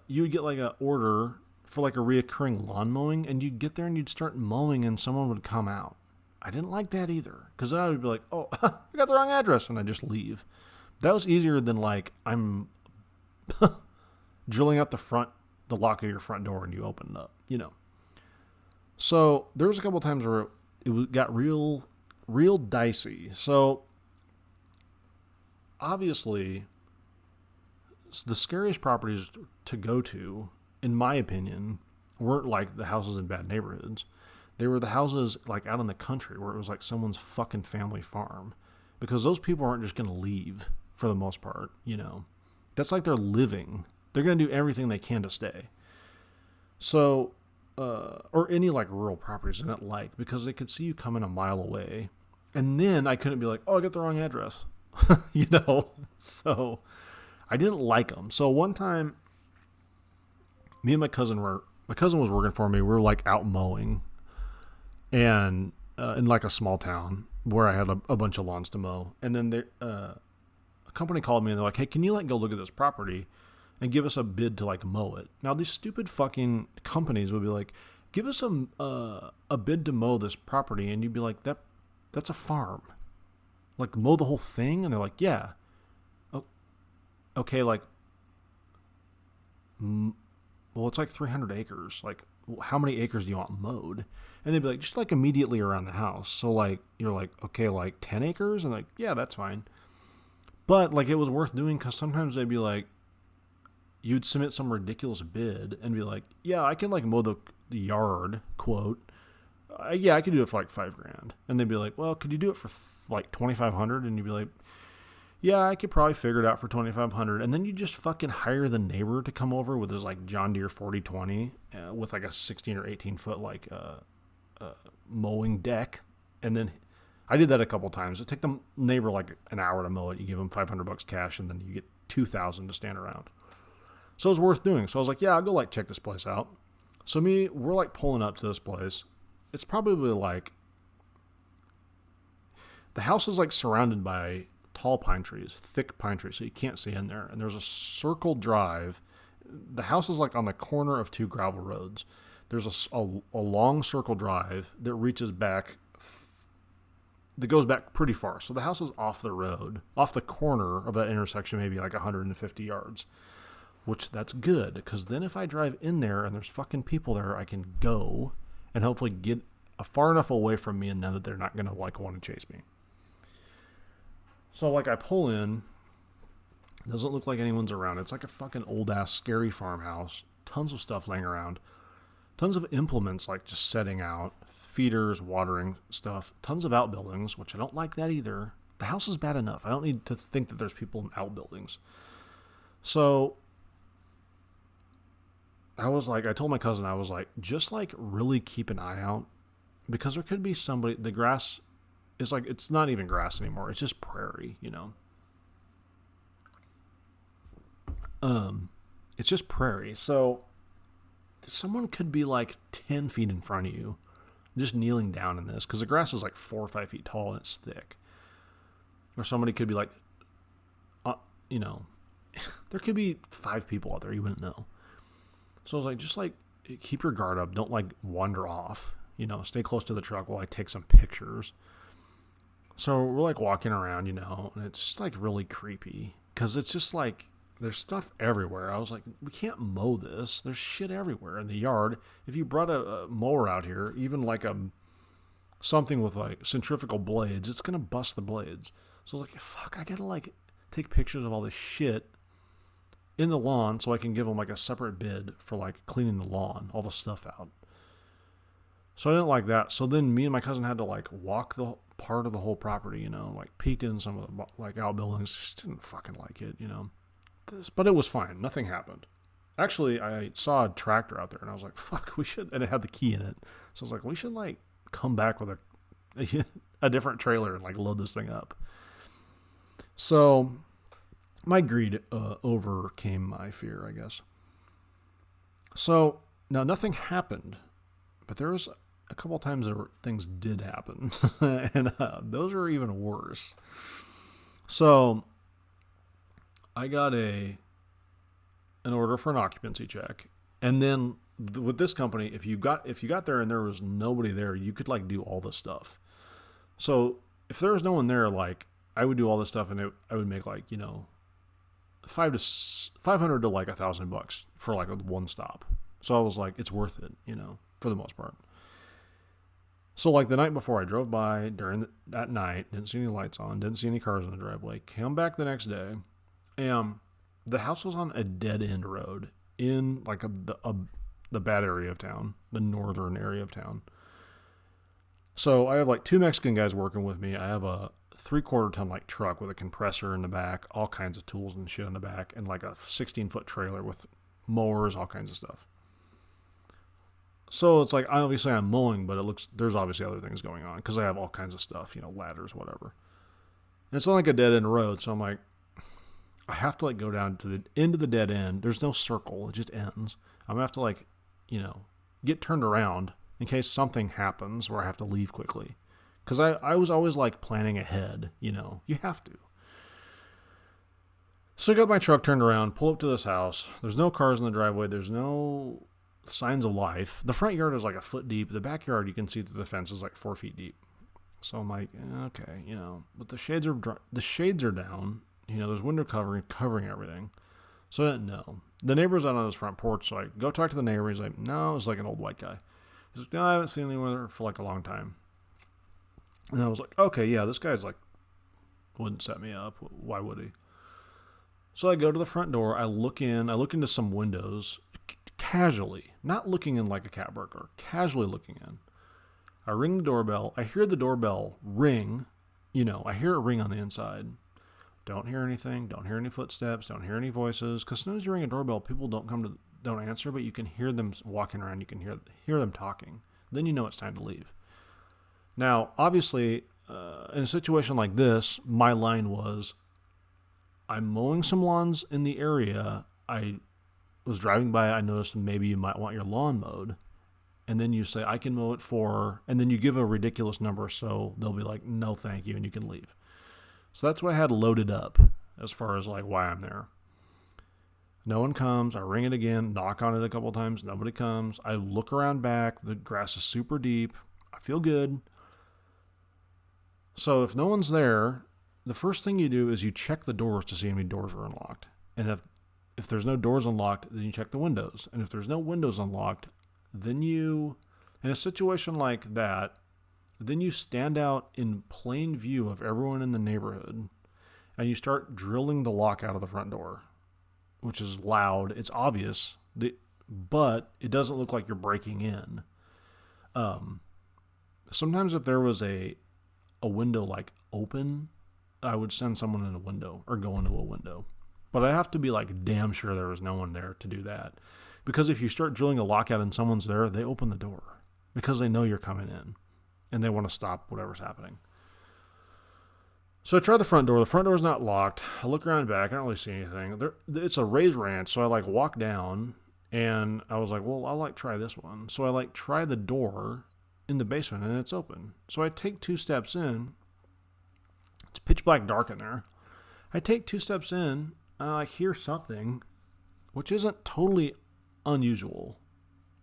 you would get like an order for like a reoccurring lawn mowing, and you'd get there and you'd start mowing and someone would come out. I didn't like that either, because then I would be like, oh, I got the wrong address, and I'd just leave. That was easier than like I'm drilling out the lock of your front door and you open it up, So there was a couple of times where it got real dicey. So obviously the scariest properties to go to, in my opinion, weren't like the houses in bad neighborhoods. They were the houses like out in the country where it was like someone's fucking family farm, because those people aren't just going to leave for the most part, That's like they're living. They're going to do everything they can to stay. So, or any like rural properties I didn't like, because they could see you coming a mile away. And then I couldn't be like, oh, I got the wrong address, So I didn't like them. So one time, me and my cousin was working for me. We were like out mowing, and in like a small town where I had a bunch of lawns to mow. And then a company called me and they're like, hey, can you like go look at this property and give us a bid to like mow it? Now these stupid fucking companies would be like, give us a bid to mow this property, and you'd be like, that's a farm. Like mow the whole thing? And they're like, yeah. Oh, okay, like well, it's like 300 acres. Like, how many acres do you want mowed? And they'd be like, just like immediately around the house. So like, you're like, okay, like 10 acres? And like, yeah, that's fine. But like, it was worth doing because sometimes they'd be like, you'd submit some ridiculous bid and be like, yeah, I can like mow the yard, quote. Yeah, I could do it for like $5,000. And they'd be like, well, could you do it for like 2,500? And you'd be like, yeah, I could probably figure it out for 2,500. And then you just fucking hire the neighbor to come over with his like John Deere 4020 with like a 16 or 18 foot like mowing deck. And then I did that a couple times. It took the neighbor like an hour to mow it. You give him $500 cash, and then you get $2,000 to stand around. So it was worth doing. So I was like, yeah, I'll go like check this place out. So we're like pulling up to this place. It's probably like, the house is like surrounded by tall pine trees, thick pine trees, so you can't see in there. And there's a circle drive. The house is like on the corner of two gravel roads. There's a long circle drive that reaches back, that goes back pretty far. So the house is off the road, off the corner of that intersection, maybe like 150 yards, which that's good, because then if I drive in there and there's fucking people there, I can go and hopefully get far enough away from me and know that they're not going to like want to chase me. So like I pull in, doesn't look like anyone's around. It's like a fucking old ass scary farmhouse. Tons of stuff laying around. Tons of implements like just setting out. Feeders, watering stuff. Tons of outbuildings, which I don't like that either. The house is bad enough. I don't need to think that there's people in outbuildings. So I told my cousin, I was like, just like really keep an eye out, because there could be somebody, the grass is like, it's not even grass anymore. It's just prairie, It's just prairie. So someone could be like 10 feet in front of you, just kneeling down in this, because the grass is like 4 or 5 feet tall and it's thick. Or somebody could be like, there could be 5 people out there you wouldn't know. So I was like, just like keep your guard up. Don't like wander off. Stay close to the truck while I take some pictures. So we're like walking around, and it's just like really creepy because it's just like there's stuff everywhere. I was like, we can't mow this. There's shit everywhere in the yard. If you brought a mower out here, even like something with like centrifugal blades, it's gonna bust the blades. So I was like, fuck, I gotta like take pictures of all this shit in the lawn so I can give them like a separate bid for like cleaning the lawn, all the stuff out. So I didn't like that. So then me and my cousin had to like walk the part of the whole property, like peeked in some of the like outbuildings. Just didn't fucking like it, But it was fine. Nothing happened. Actually, I saw a tractor out there and I was like, fuck, we should, and it had the key in it. So I was like, we should like come back with a different trailer and like load this thing up. So my greed overcame my fear, I guess. So now nothing happened, but there was a couple of times things did happen, and those are even worse. So I got an order for an occupancy check, and then with this company, if you got there and there was nobody there, you could like do all this stuff. So if there was no one there, like I would do all this stuff, and I would make like $500 to like $1,000 for like a one stop. So I was like, it's worth it, for the most part. So like the night before, I drove by during that night, didn't see any lights on, didn't see any cars in the driveway. Came back the next day, and the house was on a dead end road in like the bad area of town, the northern area of town. So I have like 2 Mexican guys working with me. I have a 3/4 ton like truck with a compressor in the back, all kinds of tools and shit in the back, and like a 16-foot trailer with mowers, all kinds of stuff. So it's like, obviously I'm mowing, but there's obviously other things going on because I have all kinds of stuff, ladders, whatever. And it's not like a dead end road, so I'm like, I have to like go down to the end of the dead end. There's no circle, it just ends. I'm gonna have to like, get turned around in case something happens where I have to leave quickly. Because I was always like planning ahead, you have to. So I got my truck turned around, pull up to this house. There's no cars in the driveway. There's no signs of life. The front yard is like a foot deep. The backyard, you can see through the fence, is like 4 feet deep. So I'm like, okay, but the shades are down. There's window covering everything. So I didn't know. The neighbor's out on his front porch, so I go talk to the neighbor. He's like, no, it's like an old white guy. He's like, no, I haven't seen anyone for like a long time. And I was like, okay, yeah, this guy's like, wouldn't set me up. Why would he? So I go to the front door. I look into some windows, casually, not looking in like a cat burglar, casually looking in. I ring the doorbell. I hear the doorbell ring. I hear it ring on the inside. Don't hear anything. Don't hear any footsteps. Don't hear any voices. Because as soon as you ring a doorbell, people don't answer, but you can hear them walking around. You can hear them talking. Then you know it's time to leave. Now, obviously, in a situation like this, my line was, I'm mowing some lawns in the area. I was driving by. I noticed maybe you might want your lawn mowed. And then you say, I can mow it and then you give a ridiculous number, so they'll be like, no, thank you, and you can leave. So that's what I had loaded up as far as like why I'm there. No one comes. I ring it again, knock on it a couple times. Nobody comes. I look around back. The grass is super deep. I feel good. So if no one's there, the first thing you do is you check the doors to see how many doors are unlocked. And if there's no doors unlocked, then you check the windows. And if there's no windows unlocked, then in a situation like that, then you stand out in plain view of everyone in the neighborhood and you start drilling the lock out of the front door, which is loud. It's obvious, but it doesn't look like you're breaking in. Sometimes if there was a window like open, I would send someone in a window or go into a window. But I have to be like damn sure there was no one there to do that. Because if you start drilling a lockout and someone's there, they open the door because they know you're coming in and they want to stop whatever's happening. So I try the front door. The front door's not locked. I look around back. I don't really see anything. It's a raised ranch, so I like walk down and I was like, well, I'll like try this one. So I like try the door in the basement and it's open. So I take 2 steps in. It's pitch black dark in there. I take 2 steps in and I hear something, which isn't totally unusual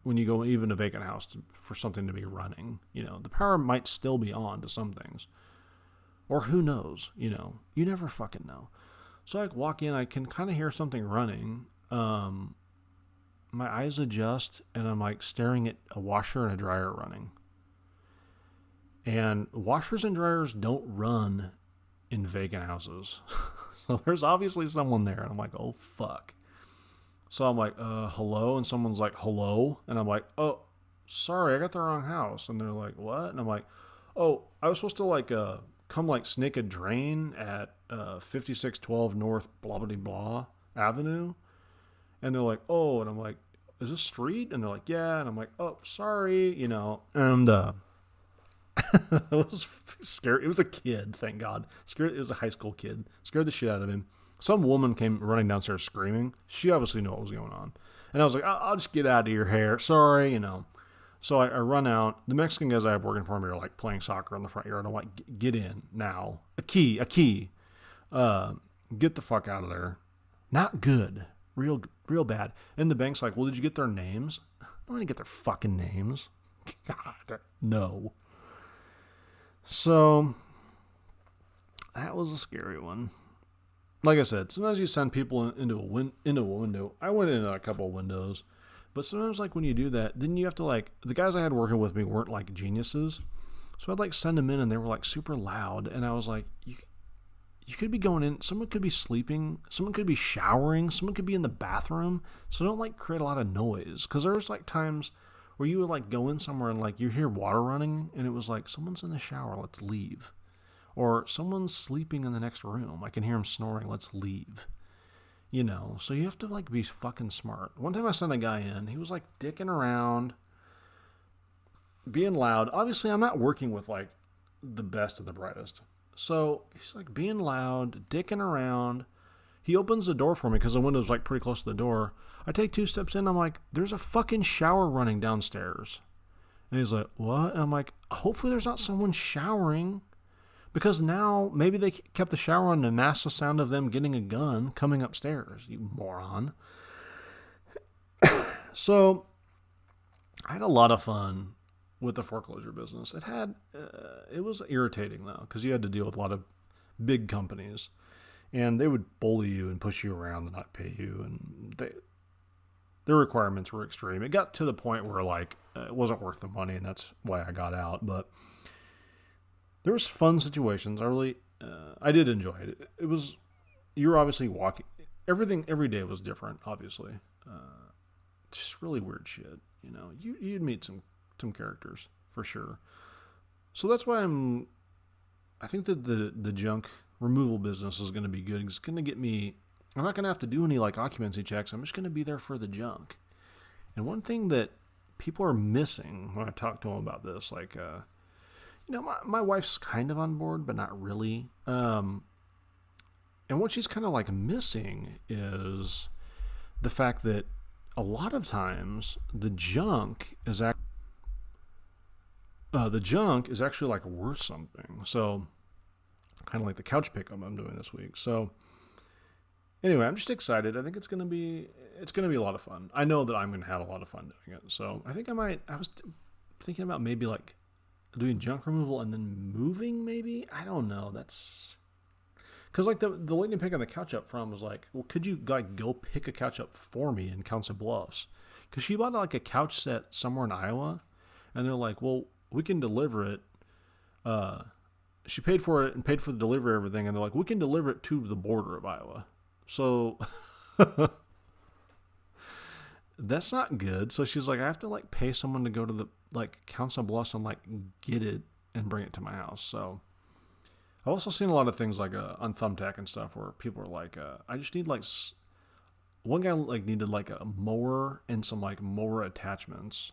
when you go even a vacant house for something to be running. You know, the power might still be on to some things. Or who knows, you know. You never fucking know. So I walk in, I can kind of hear something running. My eyes adjust, and I'm like staring at a washer and a dryer running. And washers and dryers don't run in vacant houses. So there's obviously someone there, and I'm like, oh, fuck. So I'm like, hello? And someone's like, hello? And I'm like, oh, sorry, I got the wrong house. And they're like, what? And I'm like, oh, I was supposed to like come like snake a drain at 5612 North blah blah blah Avenue. And they're like, oh, and I'm like, is this street? And they're like, yeah. And I'm like, oh, sorry, you know. And it was scary. It was a kid, thank God. Scared. It was a high school kid. Scared the shit out of him. Some woman came running downstairs screaming. She obviously knew what was going on. And I was like, I'll just get out of your hair. Sorry, you know. So I run out. The Mexican guys I have working for me are like playing soccer in the front yard. I'm like, get in now. A key. Get the fuck out of there. Not good. Real bad. And the bank's like, well, did you get their names? I didn't get their fucking names. God, no. So that was a scary one. Like I said, sometimes you send people into a window. I went into a couple of windows. But sometimes, like, when you do that, then you have to, like, the guys I had working with me weren't, like, geniuses. So I'd, like, send them in, and they were, like, super loud. And I was like, you could be going in. Someone could be sleeping. Someone could be showering. Someone could be in the bathroom. So don't, like, create a lot of noise. Because there's, like, times where you would, like, go in somewhere and, like, you hear water running. And it was like, someone's in the shower. Let's leave. Or someone's sleeping in the next room. I can hear him snoring. Let's leave. You know, so you have to, like, be fucking smart. One time I sent a guy in. He was, like, dicking around, being loud. Obviously, I'm not working with, like, the best of the brightest. So he's, like, being loud, dicking around. He opens the door for me because the window's, like, pretty close to the door. I take 2 steps in. I'm like, there's a fucking shower running downstairs. And he's like, what? And I'm like, hopefully there's not someone showering. Because now, maybe they kept the shower on to mask the sound of them getting a gun coming upstairs, you moron. So, I had a lot of fun with the foreclosure business. It was irritating, though, because you had to deal with a lot of big companies. And they would bully you and push you around and not pay you. And their requirements were extreme. It got to the point where, like, it wasn't worth the money, and that's why I got out. But there was fun situations. I did enjoy it. It was, you're obviously walking. Everything every day was different. Obviously, just really weird shit. You know, you'd meet some characters for sure. So that's why I think that the junk removal business is going to be good. It's going to get me. I'm not going to have to do any like occupancy checks. I'm just going to be there for the junk. And one thing that people are missing when I talk to them about this, like, you know, my wife's kind of on board, but not really. And what she's kind of like missing is the fact that a lot of times the junk is actually like worth something. So kind of like the couch pickup I'm doing this week. So anyway, I'm just excited. I think it's gonna be a lot of fun. I know that I'm gonna have a lot of fun doing it. So I think I was thinking about maybe like doing junk removal and then moving, maybe. I don't know. That's because like the lady picking the couch up from was like, well, could you like go pick a couch up for me in Council Bluffs? Because she bought like a couch set somewhere in Iowa, and they're like, well, we can deliver it. She paid for it and paid for the delivery and everything, and they're like, we can deliver it to the border of Iowa. So that's not good. So she's like, I have to like pay someone to go to the like Council Bluffs and like get it and bring it to my house. So I've also seen a lot of things like on Thumbtack and stuff where people are like, I just need like one guy like needed like a mower and some like mower attachments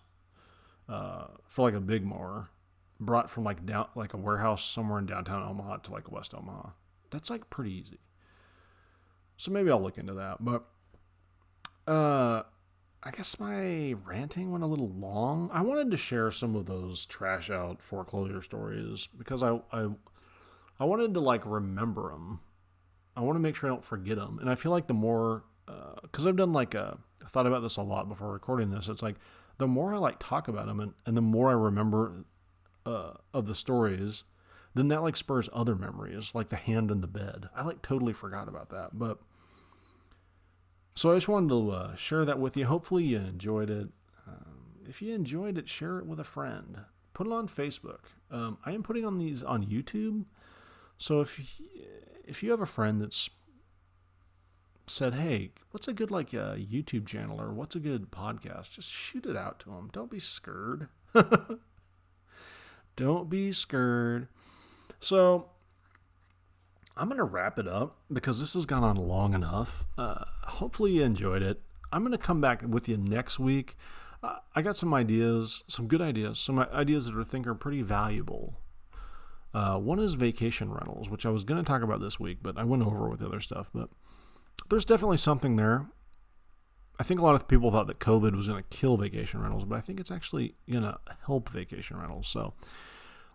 for like a big mower brought from like down like a warehouse somewhere in downtown Omaha to like West Omaha. That's like pretty easy. So maybe I'll look into that. But I guess my ranting went a little long. I wanted to share some of those trash out foreclosure stories because I wanted to like remember them. I want to make sure I don't forget them. And I feel like the more, because I've done like I thought about this a lot before recording this. It's like the more I like talk about them and the more I remember of the stories, then that like spurs other memories, like the hand in the bed. I like totally forgot about that. But so I just wanted to share that with you. Hopefully you enjoyed it. If you enjoyed it, share it with a friend. Put it on Facebook. I am putting on these on YouTube. So if you have a friend that's said, hey, what's a good like YouTube channel or what's a good podcast, just shoot it out to them. Don't be scared. Don't be scared. So I'm going to wrap it up because this has gone on long enough. Hopefully you enjoyed it. I'm going to come back with you next week. I got some ideas, some good ideas, some ideas that I think are pretty valuable. One is vacation rentals, which I was going to talk about this week, but I went over with the other stuff. But there's definitely something there. I think a lot of people thought that COVID was going to kill vacation rentals, but I think it's actually going to help vacation rentals. So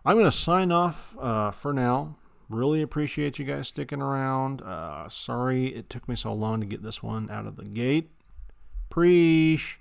I'm going to sign off for now. Really appreciate you guys sticking around. Sorry it took me so long to get this one out of the gate. Preach.